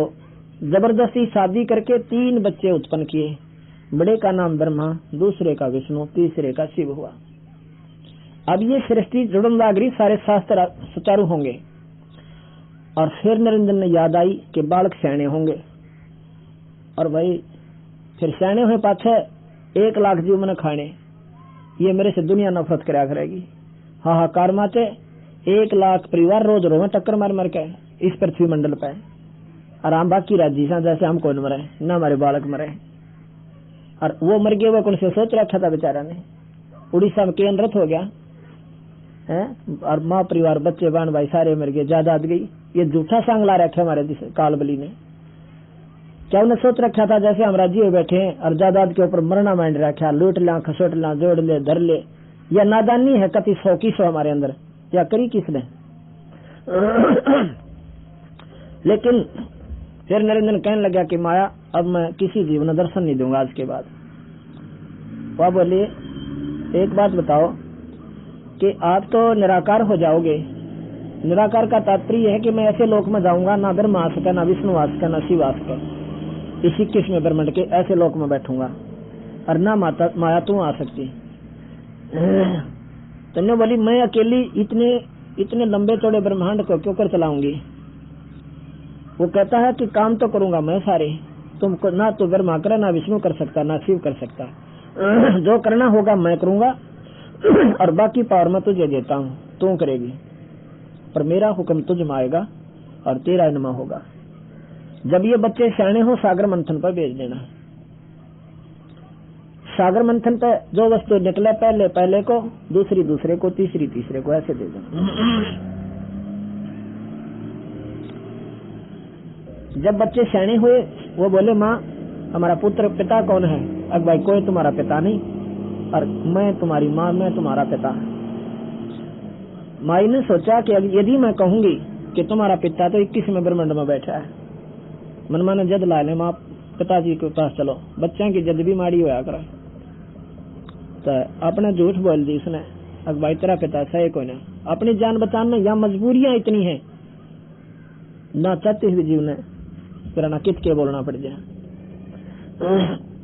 जबरदस्ती शादी करके 3 बच्चे उत्पन्न किए। बड़े का नाम ब्रह्मा, दूसरे का विष्णु, तीसरे का शिव हुआ। अब ये सृष्टि जुड़न लागरी, सारे शास्त्र सुचारू होंगे। और फिर निरंजन ने याद आई कि बालक सैने होंगे, और भाई फिर सैने हुए पाछे 1 लाख जीव मैंने खाने, ये मेरे से दुनिया नफरत कराया करेगी। हाहाकार माचे 1 लाख परिवार रोज रोवे टक्कर मार मार के इस पृथ्वी मंडल पे, और हम बाकी राजी सा जैसे हम कौन मरे, न हमारे बालक मरे। और वो मर गए, वो कौन से सोच रखा था बेचारा ने, उड़ीसा में केन रथ हो गया है, और माँ परिवार बच्चे बहन भाई सारे मर गए, जायदाद गई। ये झूठा सांग ला रखा हमारे कालबली ने। क्या उन्हें सोच रखा था जैसे हम राजी हुए बैठे हैं और जायदाद के ऊपर मरना मांड रखा, लूट ला, खसोट ला, जोड़ ले, धर ले। यह नादानी है कति 100 की 100 हमारे अंदर, क्या करी किसने। लेकिन फिर नरेंद्र कहने लगा कि माया, अब मैं किसी जीव ने दर्शन नहीं दूंगा आज के बाद। वह बोली, एक बात बताओ कि आप तो निराकार हो जाओगे। निराकार का तात्पर्य है कि मैं ऐसे लोक में जाऊंगा, ना ब्रह्मा आ सके, ना विष्णु आ सके, ना शिव आ सके, इस 21वें ब्रह्मांड के ऐसे लोक में बैठूंगा, और ना माया तू आ सकती। तो बोली, मैं अकेली इतने लंबे चौड़े ब्रह्मांड को क्यों कर चलाऊंगी। वो कहता है कि काम तो करूंगा मैं सारे, तुमको ना तो ब्रह्मा करे, ना विष्णु कर सकता, ना शिव कर सकता। जो करना होगा मैं करूंगा, और बाकी पावर मैं तुझे देता हूँ, तू करेगी, पर मेरा हुक्म तुझ में आएगा और तेरा इनमा होगा। जब ये बच्चे सियाने हो, सागर मंथन पर भेज देना। सागर मंथन पर जो वस्तु निकले, पहले पहले को, दूसरी दूसरे को, तीसरी तीसरे को, ऐसे दे देना। जब बच्चे सियाने हुए, वो बोले, माँ हमारा पुत्र पिता कौन है। अब भाई कोई तुम्हारा पिता नहीं, और मैं तुम्हारी माँ, मैं तुम्हारा पिता। माई ने सोचा कि यदि मैं कहूंगी कि तुम्हारा पिता तो 21वें ब्रह्मांड में बैठा है, मनमा ने जद ला ले, माँ पिताजी के पास चलो, बच्चों की जद भी माड़ी होया करे। तो अपने झूठ बोल दी उसने, अब भाई तेरा पिता सही कोई ना, अपनी जान बचाने या मजबूरियां इतनी है, ना चाहते हुए जीव ने तेरा ना कित के बोलना पड़ जाए।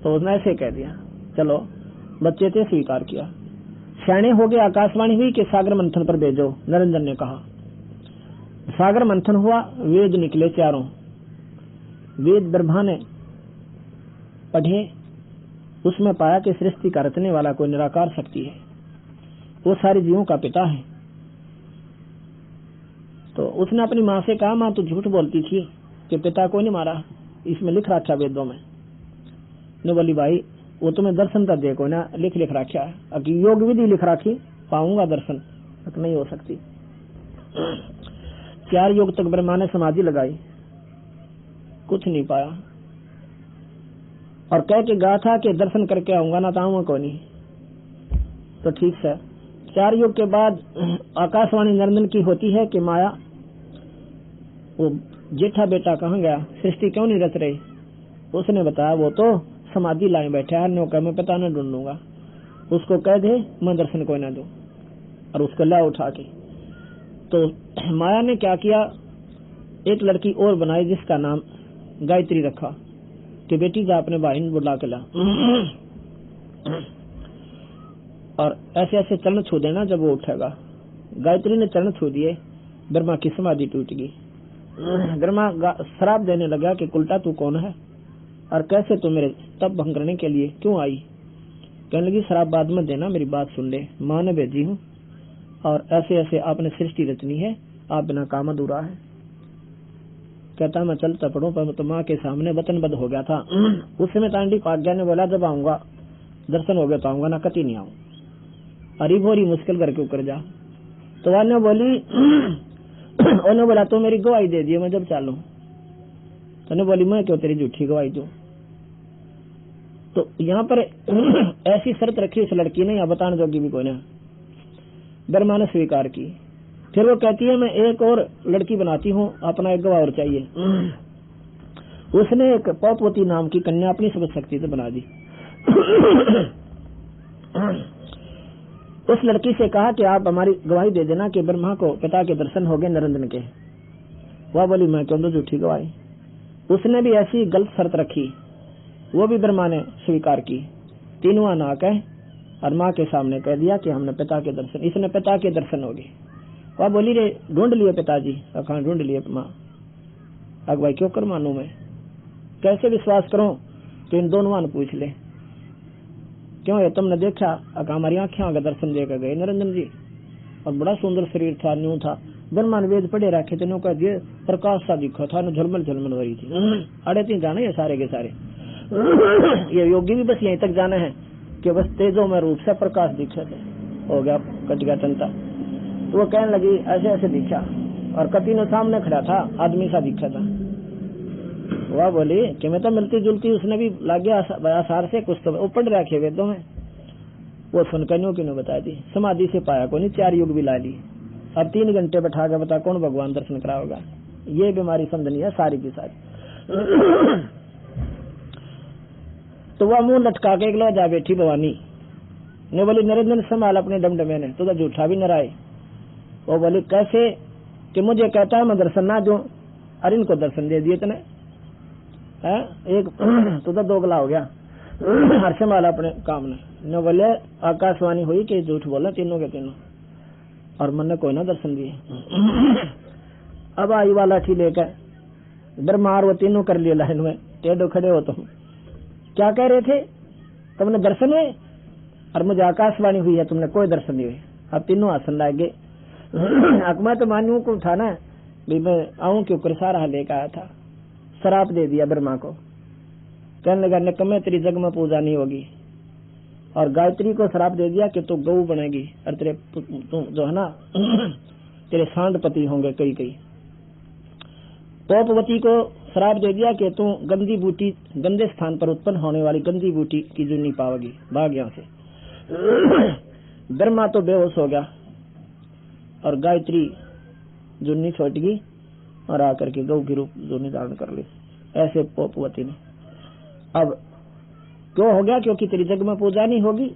तो उसने ऐसे कह दिया, चलो बच्चे थे, स्वीकार किया। सियाने हो गए, आकाशवाणी हुई कि सागर मंथन पर भेजो। निरंजन ने कहा, सागर मंथन हुआ, वेद निकले 4। वेद ब्रह्मा ने पढ़े, उसमें पाया कि सृष्टि का रचने वाला कोई निराकार शक्ति है, वो सारे जीवों का पिता है। तो उसने अपनी माँ से कहा, माँ तू झूठ बोलती थी कि पिता को नहीं मारा, इसमें लिख रखा वेदों में। ने बोली, भाई वो तुम्हें दर्शन कर दे को ना, लिख रखा है, अगर योग विधि लिख रखी, पाऊंगा दर्शन, तक नहीं हो सकती। 4 युग तक ब्रह्मा ने समाधि लगाई, कुछ नहीं पाया, और कह के गा था कि दर्शन करके आऊंगा, ना तो आऊंगा कोई नहीं। तो ठीक है, 4 युग के बाद आकाशवाणी निरंजन की होती है कि माया, वो जेठा बेटा कहाँ गया, सृष्टि क्यों नहीं रच रही। उसने बताया, वो तो समाधि लाए बैठा है, नौका में पता न ढूंढूंगा, उसको कह दे मैं दर्शन कोई ना दूं, और उसको ला उठा के। तो माया ने क्या किया, एक लड़की और बनाई जिसका नाम गायत्री रखा कि बेटी जा अपने भाई ने बुला के ला, और ऐसे ऐसे चरण छू देना जब वो उठेगा। गायत्री ने चरण छू दिए, ब्रह्मा की समाधि टूट गई। ब्रह्मा श्राप देने लगा कि उल्टा तू कौन है, और कैसे तू मेरे तप भंग करने के लिए क्यों आई। कहने लगी, श्राप बाद में देना, मेरी बात सुन ले, माँ ने भेजी हूँ, और ऐसे ऐसे आपने सृष्टि रचनी है, आप बिना काम अधूरा है। कहता मैं चलता पढ़ू, पर तो माँ के सामने वचनबद्ध हो गया था। उस समय तांडी आज्ञा ने बोला, जब आऊंगा दर्शन हो गया तो आऊंगा, ना कति नहीं आऊं, हरी भोरी मुश्किल करके ऊपर जा। तो वाल ने बोली, उन्होंने बोला तो मेरी गवाही दे दिए, मैं जब चालू। तो ने बोली, मैं क्यों तेरी झूठी गवाही दूं। तो यहाँ पर ऐसी शर्त रखी उस लड़की ने, या बताने जोगी भी कोई ना। ब्रह्मा ने स्वीकार की। फिर वो कहती है, मैं एक और लड़की बनाती हूँ, अपना एक गवाह और चाहिए। उसने एक पौतवती नाम की कन्या अपनी सब शक्ति से बना दी। उस लड़की से कहा कि आप हमारी गवाही दे देना कि ब्रह्मा को पिता के दर्शन हो गए निरंजन के। वह बोली मैं क्यों दूं झूठी गवाही। उसने भी ऐसी गलत शर्त रखी, वो भी ब्रह्मा ने स्वीकार की। तीनों ना कह और माँ के सामने कह दिया कि हमने पिता के दर्शन, इसने पिता के दर्शन हो गए। वह बोली रे ढूंढ लिए पिताजी। कहाँ ढूंढ लिए माँ। भाई क्यों कर मानू मैं, कैसे विश्वास करूं तो इन दोनों ने पूछ ले क्यों है तुमने देखा। हमारी आंखें का दर्शन देकर गए निरंजन जी, और बड़ा सुंदर शरीर था, न्यू था। ब्रह्मा ने वेद पढ़े रखे थे, कह दिए प्रकाश सा दिखा था, झलमल झलमल हो रही थी। अड़े तीन जाने ये सारे के सारे ये योगी भी बस यहीं तक जाने हैं कि बस तेजो में रूप से प्रकाश दिखे थे, हो गया कट गया चलता। तो वो कहने लगी ऐसे ऐसे दिखा, और कति ने सामने खड़ा था, आदमी सा दिखा था। वह बोली कि मैं तो मिलती जुलती, उसने भी लग गया आसार से कुछ तो पढ़ रखे वेदों में। वो सुनकर न्यू की बताई दी, समाधि से पाया को नहीं, 4 युग भी ला ली। अब 3 घंटे बैठा कर बता कौन भगवान दर्शन कराओगा। ये बीमारी समझनी है सारी की सारी। तो वह मुंह लटका के एक जा बैठी भवानी ने बोली निरंजन संभाल अपने डमडमे ने, तो झूठा भी न राय। वो बोली कैसे कि मुझे कहता है मैं दर्शन ना दूं, अरे इनको दर्शन दे दिए तने एक तो 2 गला हो गया। हर संभाल अपने काम ने बोले आकाशवाणी हुई कि झूठ बोला तीनों के तीनों, और मन ने कोई ना दर्शन दिए। अब आई वाला ठी लेकर ब्रह्मा वो तीनों कर लिए लाइन में, टेढ़ो खड़े हो तुम, क्या कह रहे थे तुमने दर्शन हुए, और मुझे आकाशवाणी हुई है तुमने कोई दर्शन नहीं हुए। अब तीनों आसन लाग गए। अकमा तो मानू को था ना भी मैं आऊं क्यों कर सारा लेकर आया था, शराप दे दिया ब्रह्मा को। कहने लगा निकम्मे तेरी जग में पूजा नहीं होगी, और गायत्री को शराप दे दिया कि तू गऊ बनेगी, और तेरे तू जो है ना तेरे सांडपति होंगे कई कई। पोपवती को शराप दे दिया कि तू गंदी बूटी, गंदे स्थान पर उत्पन्न होने वाली गंदी बूटी की जुनी पाओगी, भाग यहां से। ब्रह्मा तो बेहोश हो गया, और गायत्री जुन्नी छोट गई और आकर के गौ की रूप जुनी धारण कर ली। ऐसे पोपवती ने। अब क्यों हो गया, क्योंकि तेरी जग में पूजा नहीं होगी,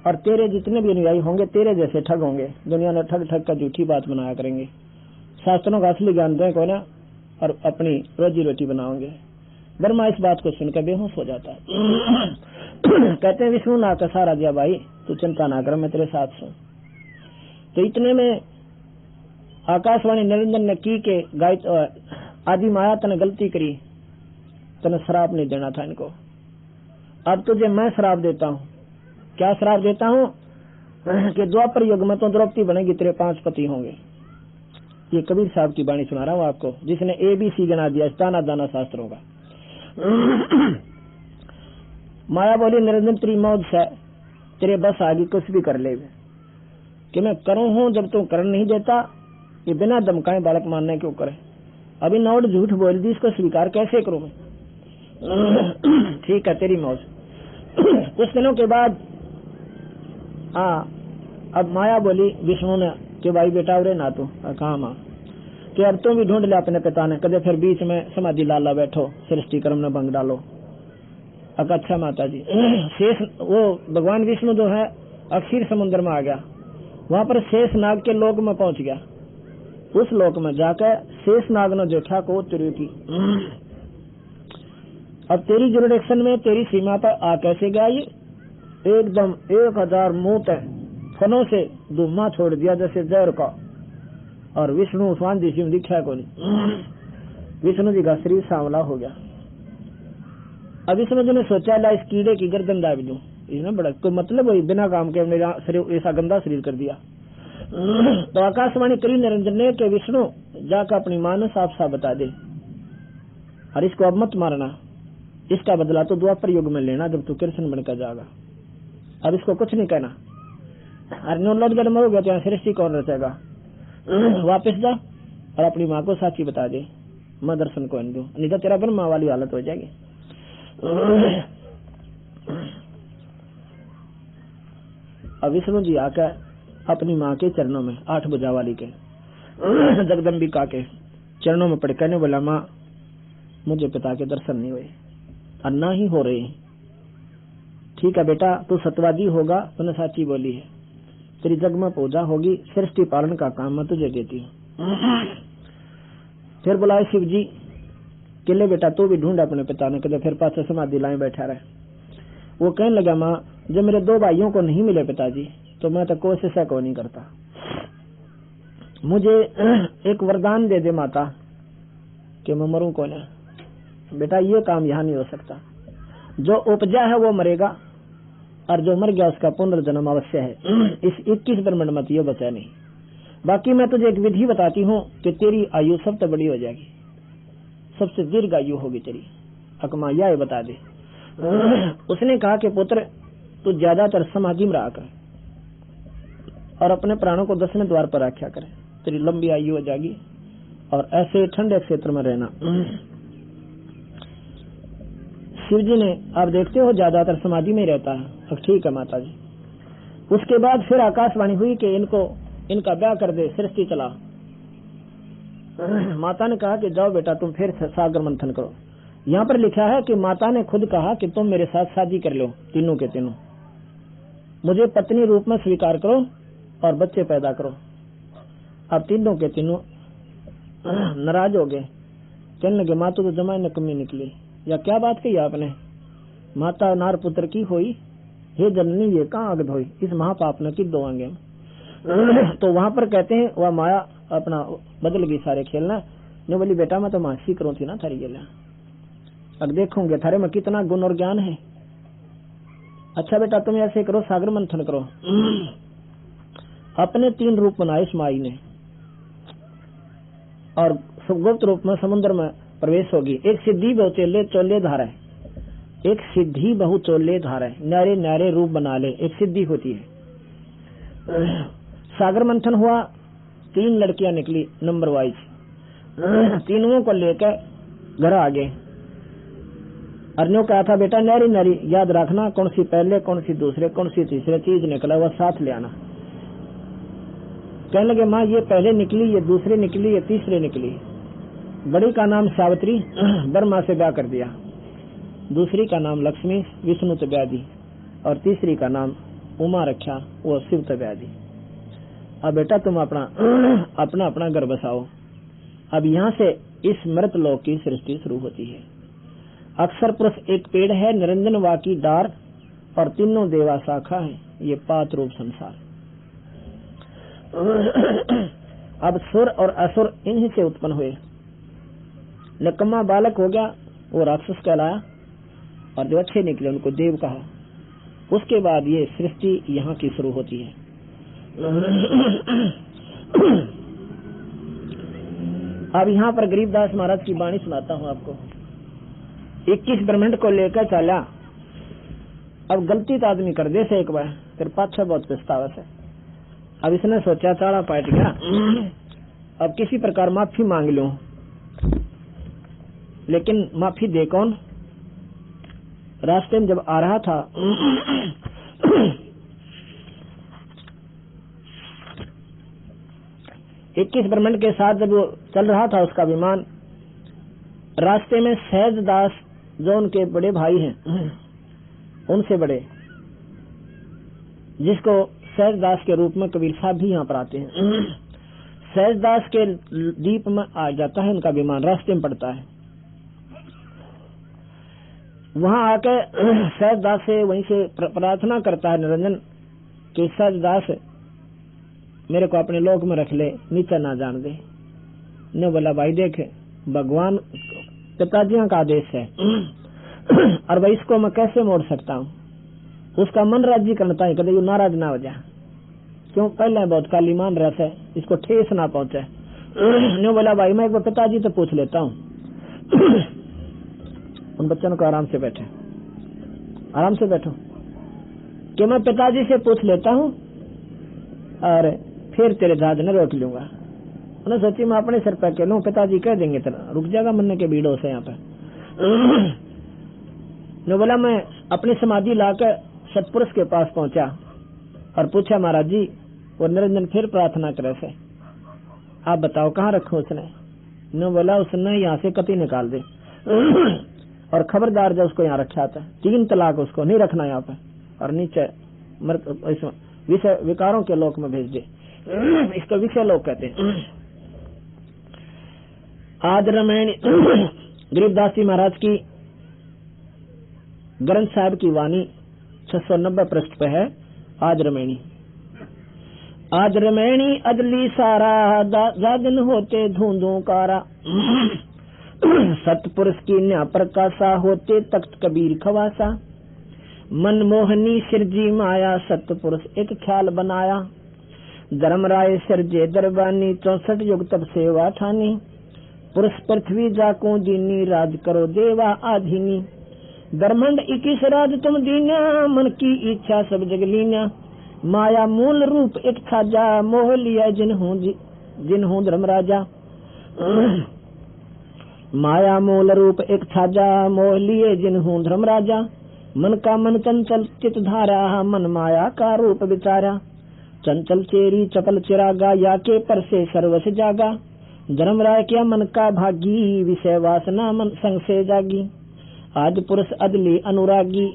और तेरे जितने भी अनुयायी होंगे तेरे जैसे ठग होंगे, दुनिया ने ठग ठग का झूठी बात बनाया करेंगे, शास्त्रों का असली ज्ञान दें को ना, और अपनी रोजी रोटी बनाओगे। ब्रह्मा इस बात को सुनकर बेहोश हो जाता है। कहते हैं विष्णु ना का सारा दिया भाई, तू चिंता ना कर मैं तेरे साथ हूं। तो इतने में आकाशवाणी निरंजन ने की के आदि माया तने गलती करी, तने श्राप नहीं देना था इनको, अब तुझे मैं श्राप देता हूं। क्या श्राप देता हूं कि द्वापर युग में तो द्रौपदी बनेगी, तेरे 5 पति होंगे। ये कबीर साहब की वाणी सुना रहा हूं आपको, जिसने ABC गिना दिया दाना दाना शास्त्रों का। माया बोली निरंजन तेरी मौज से तेरे बस आगे कुछ भी कर ले, कि मैं करूं हूं जब तू कर नहीं देता, ये बिना धमकाए बालक मानने क्यों करे। अभी नौड झूठ बोल दी, इसको स्वीकार कैसे करूं मैं। ठीक है तेरी मौज। कुछ दिनों के बाद अब माया बोली विष्णु ने कि भाई बेटा उरे ना तू कहा माँ कि अब तुम भी ढूंढ ले अपने पिता ने, कदे फिर बीच में समाधि लाला बैठो, सृष्टि कर्म में भंग डालो। अच्छा माता जी। शेष वो भगवान विष्णु जो है अक्षीर समुद्र में आ गया, वहां पर शेष नाग के लोक में पहुंच गया। उस लोक में जाकर शेष नाग ने देखा को तेरी की, अब तेरी जुरिडिक्शन में तेरी सीमा पर आ कैसे गया ये, एकदम 1000 मुंह फनों से धुआं छोड़ दिया जैसे जहर का, और विष्णु स्वान जी में दिखा को नहीं। विष्णु जी का शरीर सांवला हो गया। अब विष्णु जी ने सोचा ला इस कीड़े की गर्दन दाब दूं, इसने बड़ा कोई मतलब वही बिना काम के मेरा शरीर ऐसा गंदा शरीर कर दिया। तो आकाशवाणी करी निरंजन ने कि विष्णु जाकर अपनी मां ने साफ साफ बता दे, और इसको अब मत मारना, इसका बदला तो द्वापर युग में लेना जब तू कृष्ण बनकर जाएगा। अब इसको कुछ नहीं कहना, अरे नो लड़गड़ मरोगे तो सृष्टि कौन रचेगा। वापिस जा और अपनी माँ को साची बता दे, मैं दर्शन को दूं, नहीं तो तेरा ब्रह्मा वाली हालत हो जाएगी। अब विष्णु जी आकर अपनी माँ के चरणों में 8 भुजा वाली के जगदम्बिका के चरणों में पड़ कहने बोला माँ मुझे पिता के दर्शन नहीं हुए और ना ही हो रहे, ठीक है बेटा, तू सतवादी होगा, तूने साची बोली है, तेरी जग में पूजा होगी, सृष्टि पालन का काम मैं तुझे देती हूँ। फिर बुलाए शिव जी, किले बेटा तू भी ढूंढ अपने पिता ने, कहते फिर पास समाधि लाए बैठा रहे। वो कहने लगा, माँ जब मेरे 2 भाइयों को नहीं मिले पिताजी, तो मैं तो कोशिश को नहीं करता, मुझे एक वरदान दे दे माता कि मैं मरूं कौन है। बेटा ये काम यहाँ नहीं हो सकता, जो उपजा है वो मरेगा, और जो मर गया उसका पुनर्जन्म अवश्य है। इस 21 ब्रह्मांड में ये बचा नहीं। बाकी मैं तुझे एक विधि बताती हूँ कि तेरी आयु सबसे बड़ी हो जाएगी, सबसे दीर्घ आयु होगी तेरी। अकमा यह बता दे। उसने कहा कि पुत्र तू ज्यादातर समाधि में रहा कर और अपने प्राणों को 10वें द्वार पर रखा करे, तेरी लंबी आयु हो जाएगी। और ऐसे ठंडे क्षेत्र में रहना। शिव जी ने, आप देखते हो ज्यादातर समाधि में रहता है। अब ठीक है माता जी। उसके बाद फिर आकाशवाणी हुई कि इनका ब्याह कर दे, सृष्टि चला। माता ने कहा कि जाओ बेटा तुम फिर सागर मंथन करो। यहाँ पर लिखा है कि माता ने खुद कहा कि तुम मेरे साथ शादी कर लो, तीनों के तीनों, मुझे पत्नी रूप में स्वीकार करो और बच्चे पैदा करो। अब तीनों के तीनों नाराज हो गए, कहने लगे माँ तो जमाई ने कमी निकली, या क्या बात कही आपने, माता नार पुत्र की होई, हे जननी ये कहाँ आग धोई, इस महापाप ने किद दोवांगे। तो वहां पर कहते हैं वह माया अपना बदल गई सारे खेलना ने, बोली बेटा मैं तो मासी करूँ थी ना थारी गेला, अब देखूंगे थारे में कितना गुण और ज्ञान है। अच्छा बेटा तुम ऐसे करो, सागर मंथन करो। अपने 3 रूप बनाए इस माई ने, और गुप्त रूप में समुद्र में प्रवेश होगी। एक सिद्धि बहु चोले धार है, एक सिद्धि बहु चोले धार है, न्यारे न्यारे रूप बना ले, एक सिद्धि होती है। सागर मंथन हुआ, 3 लड़कियां निकली नंबर वाइज, तीनों को लेकर घर आ गए। अर्जुन कहा था बेटा न्यारी न्यारी याद रखना, कौन सी पहले कौन सी दूसरे कौन सी तीसरे चीज निकला वह साथ ले आना। कहने लगे माँ ये पहले निकली, ये दूसरे निकली, ये तीसरे निकली। बड़ी का नाम सावित्री, ब्रह्मा से ब्याह कर दिया, दूसरी का नाम लक्ष्मी, विष्णु से ब्याह दी, और तीसरी का नाम उमा रखा, वो शिव से ब्याह दी। अब बेटा तुम अपना अपना अपना घर बसाओ। अब यहाँ से इस मृत लोक की सृष्टि शुरू होती है। अक्षर पुरुष एक पेड़ है, निरंजन वा की डार, और तीनों देवा शाखा है, ये 5 रूप संसार। अब सुर और असुर इन्हीं से उत्पन्न हुए। निकम्मा बालक हो गया वो राक्षस कहलाया, और जो अच्छे निकले उनको देव कहा। उसके बाद ये सृष्टि यहाँ की शुरू होती है। अब यहाँ पर गरीबदास महाराज की वाणी सुनाता हूँ आपको। 21 ब्रह्मांड को लेकर चला। अब गलती तो आदमी कर दे से एक बार, फिर पाछा बहुत पछतावा से। अब इसने सोचा चाड़ा पाट गया, अब किसी प्रकार माफी मांग लूं, लेकिन माफी दे कौन। रास्ते में जब आ रहा था इक्कीस ब्रह्मांड के साथ जब वो चल रहा था उसका विमान, रास्ते में सहज दास जो उनके बड़े भाई हैं, उनसे बड़े, जिसको सहज दास के रूप में कबीर साहब भी यहाँ पर आते हैं। सहज दास के द्वीप में आ जाता है उनका विमान, रास्ते में पड़ता है। वहां आकर सहज दास से वहीं से प्रार्थना करता है निरंजन कि सहज दास मेरे को अपने लोक में रख ले, नीचे ना जान दे। ने बोला भाई देख भगवान पिताजियों का आदेश है और भाई इसको मैं कैसे मोड़ सकता हूँ। उसका मन राजी करता है, कभी नाराज ना हो जाए, क्यों पहले बहुत काली मान रहा था, इसको ठेस ना पहुंचे। ने बोला भाई मैं एक बार पिताजी तो पूछ लेता हूँ। उन बच्चों को आराम से बैठे, आराम से बैठो, कि मैं पिताजी से पूछ लेता हूँ और फिर तेरे जहाज न रोक लूंगा। उन्हें सोची मैं अपने सिर पर कह लूं, पिताजी कह देंगे तेरा रुक जाएगा मरने के भीड़ों से यहाँ पे। ने बोला मैं अपनी समाधि लाकर सतपुरुष के पास पहुंचा और पूछा महाराज जी, वो निरंजन फिर प्रार्थना करे से, आप बताओ कहाँ रखो उसने। ने बोला उसने यहाँ से कति निकाल दे। और खबरदार जब उसको यहाँ रखा था 3 तलाक उसको नहीं रखना यहाँ पे, और नीचे विषय विकारों के लोक में भेज दे। इसको विषय लोक कहते हैं। आज रामायण गरीबदास जी महाराज की ग्रंथ साहब की वाणी 690 पृष्ठ पे है। आज रमैणी अदली सारा जागन होते धूंधू कारा सतपुरुष की न्या प्रकाशा होते तख्त कबीर खवासा मनमोहनी सिरजी माया सतपुरुष एक ख्याल बनाया धर्मराय सिरजे दरबानी 64 युग तब सेवा ठानी पुरुष पृथ्वी जाको दीनी राज करो देवा आधीनी ब्रह्मंड 21 राज तुम दीना मन की इच्छा सब जग लीना माया मूल रूप एक खाजा मोह लिया जिन्हों धर्मराजा माया मूल रूप एक खाजा मोह लिए जिन्हों धर्मराजा मन का मन चंचल चित धारा मन माया का रूप विचारा चंचल चेरी चपल चिरागा या के पर से सर्वस जागा धर्मराय क्या मन का भागी विषय वासना मन संग से जागी आज पुरुष अदली अनुरागी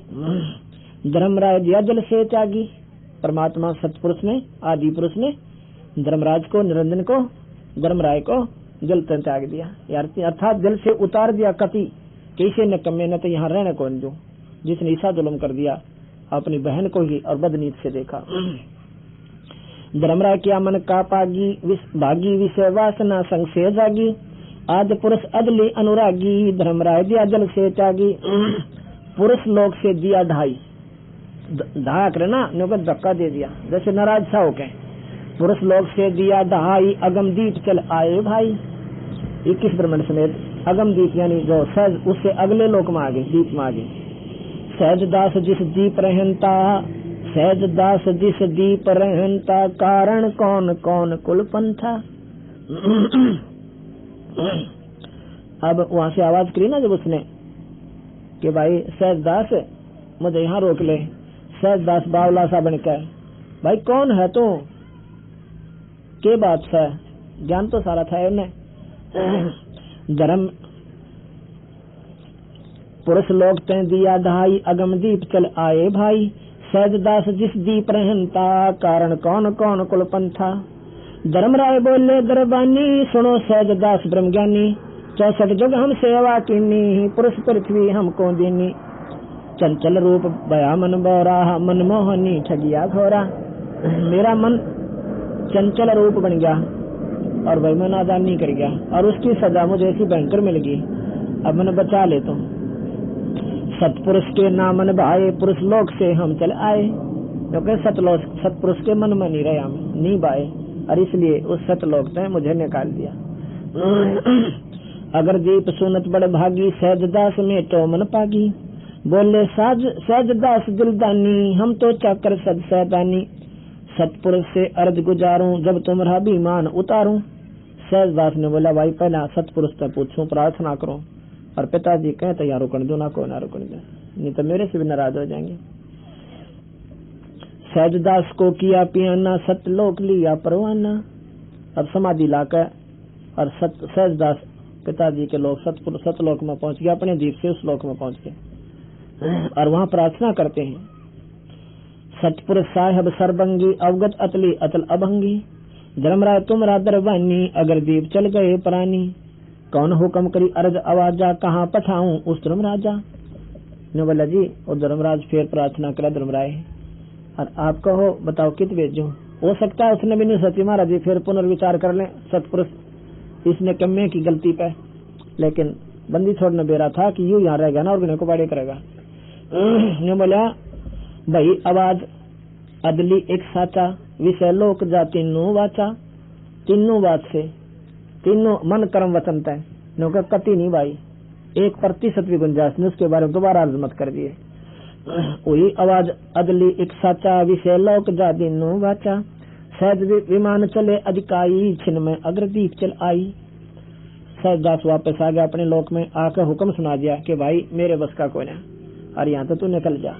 धर्मराय दिया जल से त्यागी। परमात्मा सतपुरुष ने आदि पुरुष ने धर्मराज को निरंजन को धर्मराय को जल त्याग दिया, अर्थात जल से उतार दिया कति कैसे न कमे न तो यहाँ रहने को जो जिसने ईसा जुल्म कर दिया अपनी बहन को ही और बदनीत से देखा। धर्मराय क्या मन का भागी विषय वासना संग से जागी आज पुरुष अदली अनुरागी धर्मराय दिया जल से त्यागी। पुरुष लोग से दिया ढाई ढहा करे ना नौकर धक्का दे दिया जैसे नाराज सा हो के पुरुष लोग से दिया ढाई अगम दीप चल आए भाई 21 ब्रह्मंड समेत अगम दीप यानी जो सहज उससे अगले लोक में आ गए दीप में आ गए। सहज दास जिस दीप रहनता सहज दास जिस दीप रहनता कारण कौन कौन कुल पंथा। अब वहां से आवाज करी ना जब उसने कि भाई सहज दास मुझे यहाँ रोक ले। सहज दास बावला सा बनकर भाई कौन है तू के बात है ज्ञान तो सारा था उन्हें। धर्म पुरुष लोग ते दिया ढाई अगम दीप चल आए भाई सहज दास जिस दीप रहनता कारण कौन कौन कुल पंथा। धर्मराय बोले दरबानी सुनो सहज दास ब्रह्म ज्ञानी 64 जुग हम सेवा कीनी पुरुष पृथ्वी हमको दीनी चंचल रूप बया मन बोरा मन मोहनी ठगिया घोरा। मेरा मन चंचल रूप बन गया और वही मैं नादान नहीं कर गया और उसकी सजा मुझे ऐसी भयंकर मिल गई अब मैंने बचा ले तो। सतपुरुष के नामन भाए पुरुष लोक से हम चल आए क्योंकि सतपुरुष के मन में नहीं रहे हम नहीं भाए और इसलिए उस सतलोक ने मुझे निकाल दिया। अगर दीप सुनत बड़ भागी सहज दास में तो मन पागी बोले सहज दास दिलदानी हम तो चाकर सद सैतानी सतपुरुष से अर्ज गुजारूं जब तुम्हारा बीमान उतारूं। सहज दास ने बोला भाई पहला सतपुरुष से पूछूं प्रार्थना करो और पिताजी कहे तो यहाँ रुकन दो ना को ना रुकन दो नहीं तो मेरे से भी नाराज हो जाएंगे। सहजदास को किया पियाना सतलोक लिया परवाना। अब समाधि लाकर और सहजदास पिताजी के लोग सतलोक में पहुंच गया अपने दीप से उस लोक में पहुंच गए और वहाँ प्रार्थना करते हैं। सतपुरुष साहेब सरबंगी अवगत अतली अतल अभंगी धर्मराय तुमरा दरबानी अगर दीप चल गए प्राणी कौन हुक्म करी अर्ज आवाजा कहाँ पठाऊं उस धर्मराजा ने बोला जी और धर्मराज फिर प्रार्थना करा धर्मराय और आप कहो बताओ कित भेजूं। हो सकता है उसने भी नहीं सोची महाराज जी फिर पुनर्विचार कर ले सतपुरुष इसने कमे की गलती पे लेकिन बंदी छोड़ने बेरा था कि यूं यहाँ रहेगा ना और को बाड़े करेगा। ने बोला भाई आवाज अदली एक साचा विषय लोक जा तीनों वाचा तीनों बात से तीनों मन कर्म वचन तय नौका कति नहीं भाई 1% भी गुंजाइश नहीं उसके बारे में दोबारा अर्ज मत कर दिए। वही आवाज अदली एक साचा विषय लोक जा तीनों वाचा सहज विमान चले अधिकाई छिन में अग्रदीप चल आई। सहजदास वापस आ गया अपने लोक में आकर हुक्म सुना दिया कि भाई मेरे बस का कोई ना और यहाँ तो तू निकल जा।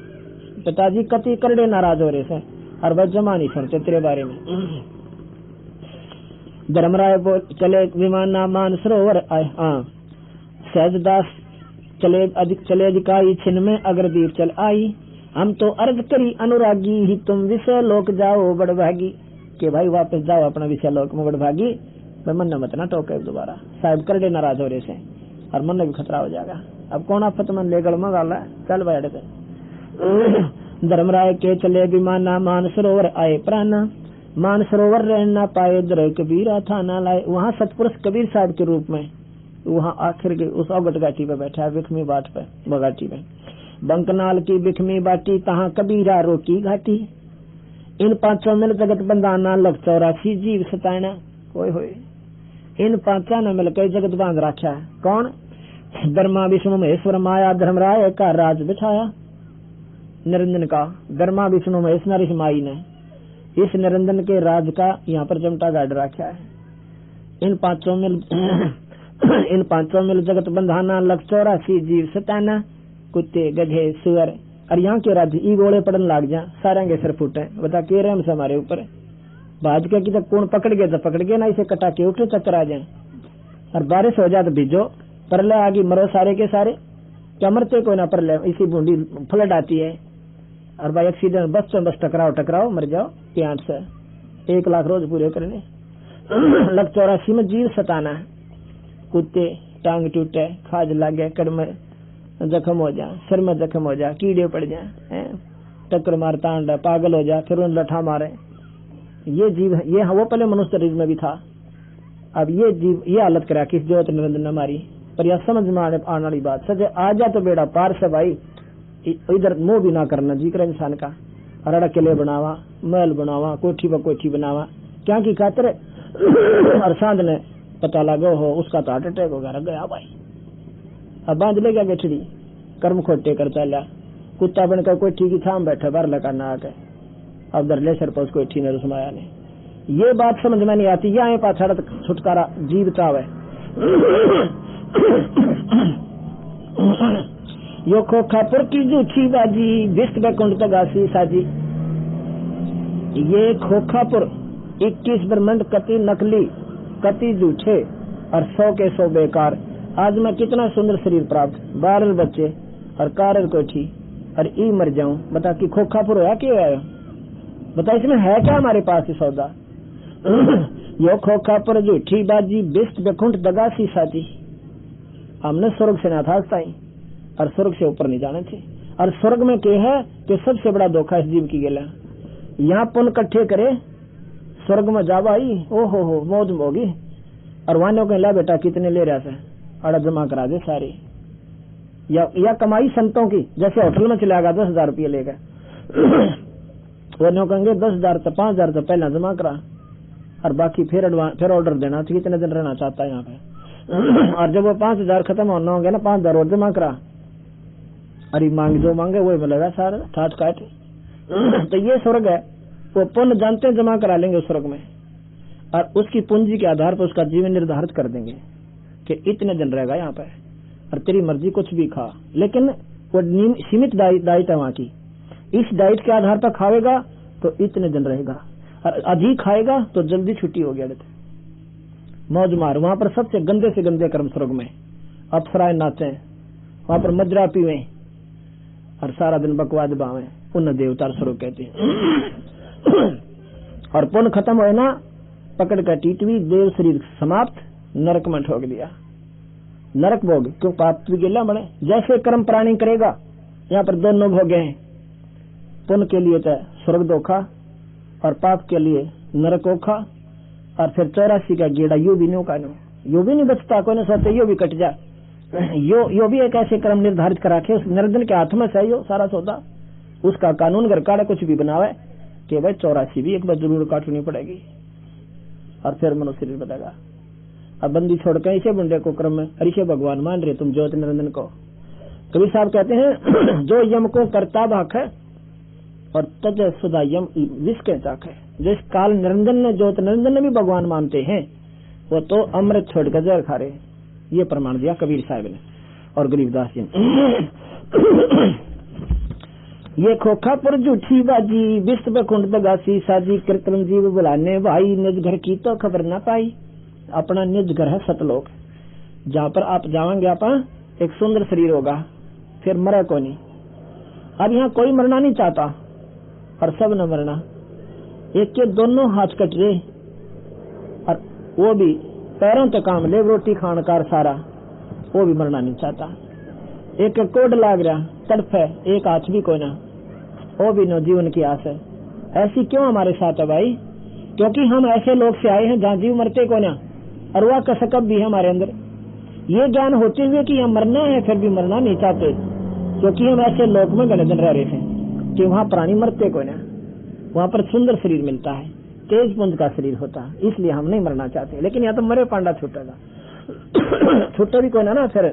पिताजी कति करड़े नाराज हो रहे थे और वह जमा नहीं सुनते तेरे बारे में। धर्मराय चले विमान मान सरोवर आए। हाँ सहजदास चले अधिकाई छिन में अगर दीप चल आई, हम तो अर्ज करी अनुरागी ही तुम विषय लोक जाओ बड़भागी। के भाई वापस जाओ अपना विषय लोक में बड़भागी, मन न मत ना टोके दोबारा, साहब कर दे नाराज हो रहे से और मन में भी खतरा हो जाएगा। अब कौन आफत मन ले गड़मा गाला, चल बैठ गए। धर्मराय के चले विमाना, मान सरोवर आए प्राणा, मान सरोवर रह ना पाए द्र कबीरा थाना लाए। वहाँ सतपुरुष कबीर साहब के रूप में वहाँ आखिर के उस औगट घाटी पे बैठा है, बिखमी बाट पे बघाटी पे, बंकनाल की बिखमी बाटी, तहाँ कबीरा रोकी घाटी। इन 500 मिल जगत बंधाना, लग 84 जीव सताना। कोई होए इन 5 ने मिलकर जगत बांध रखा है। कौन? ब्रह्मा विष्णु महेश्वर माया, धर्मराय का राज बिठाया। निरंजन का ब्रह्मा विष्णु महेश नरेश माई ने इस निरंजन के राज का यहाँ पर चमटा गाड़ रखा है। इन 500 मिल जगत बंधाना, लग 84 जीव सताना, कुत्ते गधे सुअर। और यहाँ के राज्य ई गोले पड़न लाग जा, सारे के सिर फूटे। बता के रहे हमसे हमारे ऊपर भाज के कि कौन पकड़ गया तो पकड़ गया, ना इसे कटा के उठे चक्कर आ जाए। और बारिश हो जाए तो भिजो, परले आगे मरो सारे के सारे, क्या मरते कोई ना परले, इसी बूंदी फ्लड आती है। और भाई एक्सीडेंट बस से बस टकराओ मर जाओ, प्यांट से 1 लाख रोज पूरे करने। लग 84 में जीव सताना, कुत्ते टांग टूटे, खाज लागे, कड़म जख्म हो जा, सिर में जख्म हो जा, कीड़े पड़ जाए, टक्कर मार तांड पागल हो जा, फिर उन लठा मारे। ये जीव ये वो पहले मनुष्य शरीर में भी था, अब ये जीव ये हालत करा किस ज्योत निरंजन ने मारी। पर यह समझ में आने वाली बात सच आ जा तो बेड़ा पार से भाई, इधर मुंह भी ना करना जी कर इंसान का। अरड़ा किले बनावा, महल बनावा, कोठी व कोठी बनावा, क्या की खातिर। और सांध ने पता लगा हो उसका तो हार्ट अटैक हो गया भाई। अब बांध ले गया गठड़ी, कर्म खोटे करता लिया, कुत्ता बनकर कोठी की थाम बैठे बार लगा ना आके। अब दरले सर पर कोठी ने रुसमाया ने ये बात समझ में नहीं आती। यहाँ पाछड़ छुटकारा जीवता है। यो खोखापुर की झूठी बाजी, विष्ट बैकुंठ तगासी साजी। ये खोखापुर 21 ब्रह्मंड कति नकली, कति झूठे और 100 के 100 बेकार। आज मैं कितना सुंदर शरीर प्राप्त, 12 बच्चे और कारर कोठी और ई मर जाऊं। बता कि खोखापुर होया क्यों आया, बता इसमें है क्या हमारे पास ही सौदा। यो खोखापुर झूठी बाजी, विष्ट बैकुंठ दगासी साजी। हमने स्वर्ग से ना था और स्वर्ग से ऊपर नहीं जाने थे। और स्वर्ग में क्या है कि सबसे बड़ा धोखा इस जीव की गेला। यहाँ पुण्य इकट्ठे करे, स्वर्ग में जावा आई, ओ हो मौज होगी। और वानों के ला बेटा कितने ले रहा था, अड़ा जमा करा दे सारे। या कमाई संतों की, जैसे होटल में चला गया 10,000 रुपये लेकर, वो कहेंगे 10,000 तो 5,000 तो पहला जमा करा और बाकी फिर ऑर्डर देना तो कितने दिन रहना चाहता है यहाँ पे। और जब वो 5,000 खत्म होना होंगे ना, 5,000 और जमा करा, अरे मांग जो मांगे वही मिलेगा सारा ठाट काट। तो ये स्वर्ग है, वो पुण्य जानते जमा करा लेंगे उस स्वर्ग में और उसकी पूंजी के आधार पर उसका जीवन निर्धारित कर देंगे कि इतने दिन रहेगा यहाँ पे और तेरी मर्जी कुछ भी खा। लेकिन वो सीमित डाइट है वहाँ की, इस डाइट के आधार पर खाएगा तो इतने दिन रहेगा और अधिक खाएगा तो जल्दी छुट्टी हो गया। मौज मार, वहां पर सबसे गंदे से गंदे कर्म स्वर्ग में, अप्सराएं नाचे, वहां पर मजरा पीवे और सारा दिन बकवाद बावे, उन देवतार स्वर्ग कहते हैं। और पुण्य खत्म हुए ना, पकड़ कर टीटवी, देव शरीर समाप्त, नरक में ठोक दिया। नरक भोग क्यों, पाप भी गिला बने। जैसे कर्म प्राणी करेगा, यहाँ पर दोनों भोगे हैं, पुण्य के लिए तो स्वर्ग धोखा और पाप के लिए नरक ओखा। और फिर 84 का गेड़ा यो भी नहीं बचता, कोई ने सोचते यो भी कट जा। यो भी एक ऐसे कर्म निर्धारित करा के उस निरंजन के हाथ में से यो सारा सौदा, उसका कानून घर काड़े कुछ भी बनावे कि भाई 84 भी एक बार जरूर काटनी पड़ेगी और फिर मनुष्य शरीर बनेगा। अब बंदी छोड़ के इसे बुंडे को क्रम में अरिशे भगवान मान रहे तुम ज्योति निरंजन को। कबीर साहब कहते हैं जो यम को करता भाख है और तज सुधा यम विष के चाक है। जिस काल निरंजन ने ज्योत निरंजन ने भी भगवान मानते हैं वो तो अमृत छोड़कर जहर खा रहे। ये प्रमाण दिया कबीर साहब ने और गरीबदास जी ने। ये खोखापुर झूठी बाजी, विष्ट बैकुंठ दगासी साजी, कृत्रिम जीव बुलाने भाई, निज घर की तो खबर ना पाई। अपना निज घर है सतलोक, जहाँ पर आप जाओगे आप एक सुंदर शरीर होगा, फिर मरे को नहीं। अब यहाँ कोई मरना नहीं चाहता और सब न मरना, एक के दोनों हाथ कट रहे और वो भी पैरों तक काम ले, रोटी खान कार सारा, वो भी मरना नहीं चाहता। एक कोड लाग रहा तड़फ है, एक हाथ भी कोई ना, वो भी न जीवन की आस है। ऐसी क्यों हमारे साथ है भाई? क्योंकि हम ऐसे लोग से आए हैं जहाँ जीव मरते को ना, और वह कसकब भी है हमारे अंदर। ये ज्ञान होते हुए कि हम मरना है फिर भी मरना नहीं चाहते, क्योंकि हम ऐसे लोक में घने दिन रह रहे थे कि वहाँ प्राणी मरते को ना, वहाँ पर सुंदर शरीर मिलता है, तेज पुंज का शरीर होता है, इसलिए हम नहीं मरना चाहते। लेकिन यहाँ तो मरे पांडा छूटेगा छूटे भी कोई ना फिर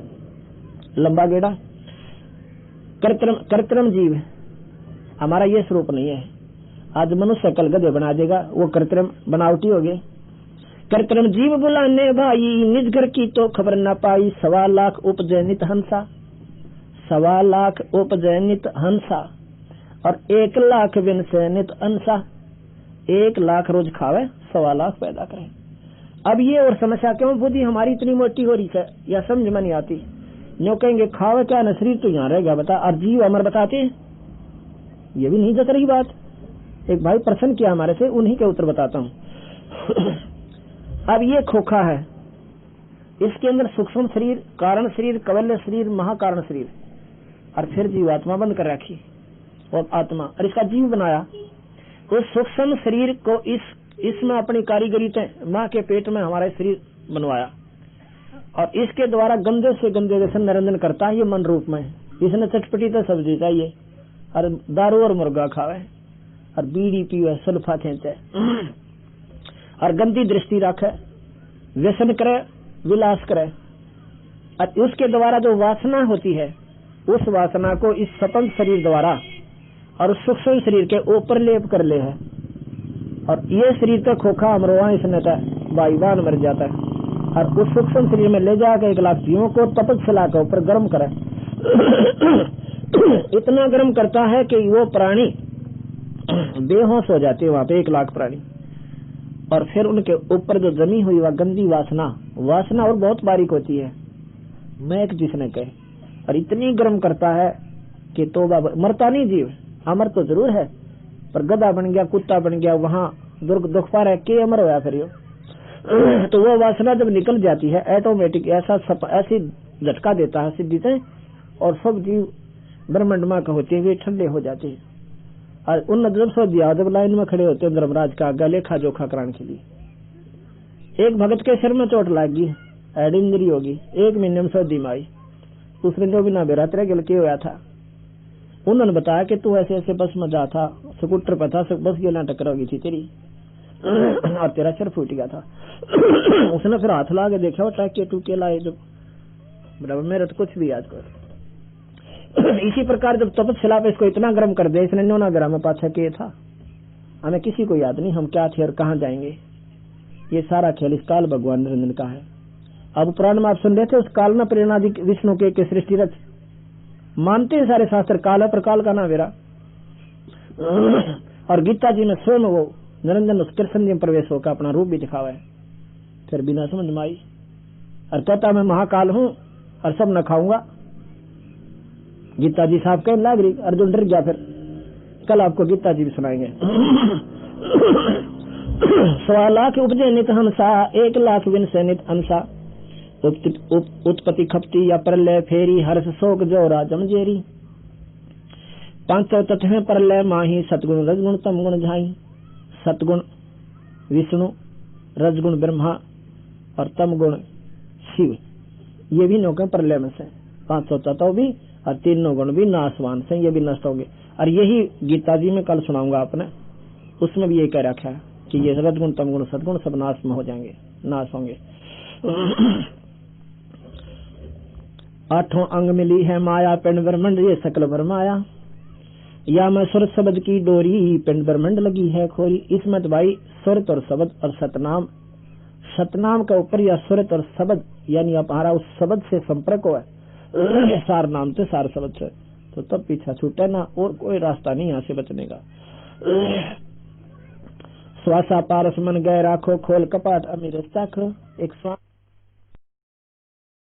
लंबा गेड़ा। कृत्रिम जीव हमारा ये स्वरूप नहीं है। आज मनुष्य कल गधे बना देगा, वो कृत्रिम बनावटी हो गए। कृत्रिम जीव बुलाने भाई, निज घर की तो खबर न पाई, 1.25 लाख उपजैनित हंसा, 1.25 लाख उपजैनित हंसा और 1 लाख विनसैनित अंसा। 1 लाख रोज खावे, 1.25 लाख पैदा करे। अब ये और समस्या क्यों बुद्धि हमारी इतनी मोटी हो रही है, या समझ में नहीं आती। न्यू कहेंगे खावे क्या न, शरीर तो यहाँ रह गया बता, और जीव अमर बताते हैं, ये भी नहीं जत रही बात। एक भाई प्रश्न किया हमारे से, उन्हीं के उत्तर बताता हूँ। अब ये खोखा है, इसके अंदर सूक्ष्म शरीर, कारण शरीर, कवल्य शरीर, महाकारण शरीर, और फिर जीवात्मा बंद कर रखी और आत्मा, और इसका जीव बनाया। उस सूक्ष्म शरीर को इसमें अपनी कारीगरी से माँ के पेट में हमारा शरीर बनवाया, और इसके द्वारा गंदे से गंदे व्यसन निरंजन करता है। ये मन रूप में इसने चटपटी तो सब्जी चाहिए, और दारू और मुर्गा खावे, और बीड़ी पीवे, सल्फा खेचे, और गंदी दृष्टि रखे, व्यसन करे, विलास करे, और उसके द्वारा जो वासना होती है, उस वासना को इस स्वतंत्र शरीर द्वारा और सूक्ष्म शरीर के ऊपर लेप कर ले है। और ये शरीर तो खोखा अमरोहा, इसने तो बाईबान मर जाता है, और उस सूक्ष्म शरीर में ले जाकर 1 लाख जीवों को तपस्या के ऊपर गर्म करे। इतना गर्म करता है कि वो प्राणी बेहोश हो जाते हैं वहां पे, 1 लाख प्राणी। और फिर उनके ऊपर जो जमी हुई वह गंदी वासना और बहुत बारीक होती है, महक जिसने कहे, और इतनी गर्म करता है कि तोबा। मरता नहीं जीव, अमर तो जरूर है, पर गधा बन गया, कुत्ता बन गया, वहां दुख पा रहा है के अमर होया फिर। तो वो वासना जब निकल जाती है ऑटोमेटिक ऐसी झटका देता है सिद्धि से, और सब जीव ब्रह्मांड मां का होते हुए ठंडे हो जाते हैं। और उन जब सो दिया, जब लाइन में खड़े होते हैं धर्मराज का आज्ञा लेखा जोखा कराने के लिए। एक भगत के सिर में चोट लगी, हेड इंजरी होगी, 1 महीने में सर्दी में आई। उसने जो भी ना बेरात्रे गिल के हुआ था, उन्होंने बताया कि तू ऐसे ऐसे बस में जा था, स्कूटर पर था, बस गेला टक्कर हो गई थी तेरी, और तेरा सिर फूट गया था। उसने फिर हाथ ला के देखा, वो टाके टूके लाए, जो बराबर मेरा तो कुछ भी याद कर। इसी प्रकार जब तपस्या पे इसको इतना गर्म कर दे, इसने 9 ग्राम में पाछा किया था। हमें किसी को याद नहीं हम क्या थे और कहाँ जाएंगे। ये सारा खेल इस काल भगवान निरंजन का है। अब पुराण में आप सुन रहे थे, उस काल में प्रेरणादि विष्णु के सृष्टि रच मानते हैं सारे शास्त्र, काल है पर काल का नाम मेरा। और गीता जी में स्वयं वो निरंजन उस कृष्ण जी में प्रवेश होकर अपना रूप भी दिखावा है। फिर बिना समझ में आई और कहता मैं महाकाल हूं और सब न खाऊंगा। गीता जी साहब कहने लग रही, अर्जुन डर गया। फिर कल आपको गीता जी भी सुनाएंगे। 1.25 लाख उपजे नित हंसा, 1 लाख विनसैनित अंसा, उत्पत्ति खपती या प्रलय फेरी, हर्ष शोक जोरा जमजेरी, 500 तत्व प्रलय माही, सतगुण रजगुण तम गुण झाई। सतगुण विष्णु, रजगुण ब्रह्मा और तम गुण शिव, ये भी नौके प्रलय में से 500 तत्व भी और 3 गुण भी नाशवान से, ये भी नष्ट होंगे। और यही गीता जी में कल सुनाऊंगा आपने, उसमें भी ये कह रखा है कि ये रजगुण तम गुण सदगुण सब नाश में हो जाएंगे, नाश होंगे। 8 अंग मिली है माया, पिंड ब्रह्मंड ये सकल भरमाया। या मैं सुर शब्द की डोरी, पिंड ब्रह्मंड लगी है खोरी। इसमें तो भाई सुरत और शब्द और सतनाम, सतनाम के ऊपर या सुरत और शब्द यानी हमारा उस शब्द से संपर्क हो है, सार नाम से सार शब्द से, तो तब पीछा छूटे ना, और कोई रास्ता नहीं यहाँ से बचने का। श्वासा पारस मन गए राखो, खोल कपाट अमीर चाखो। एक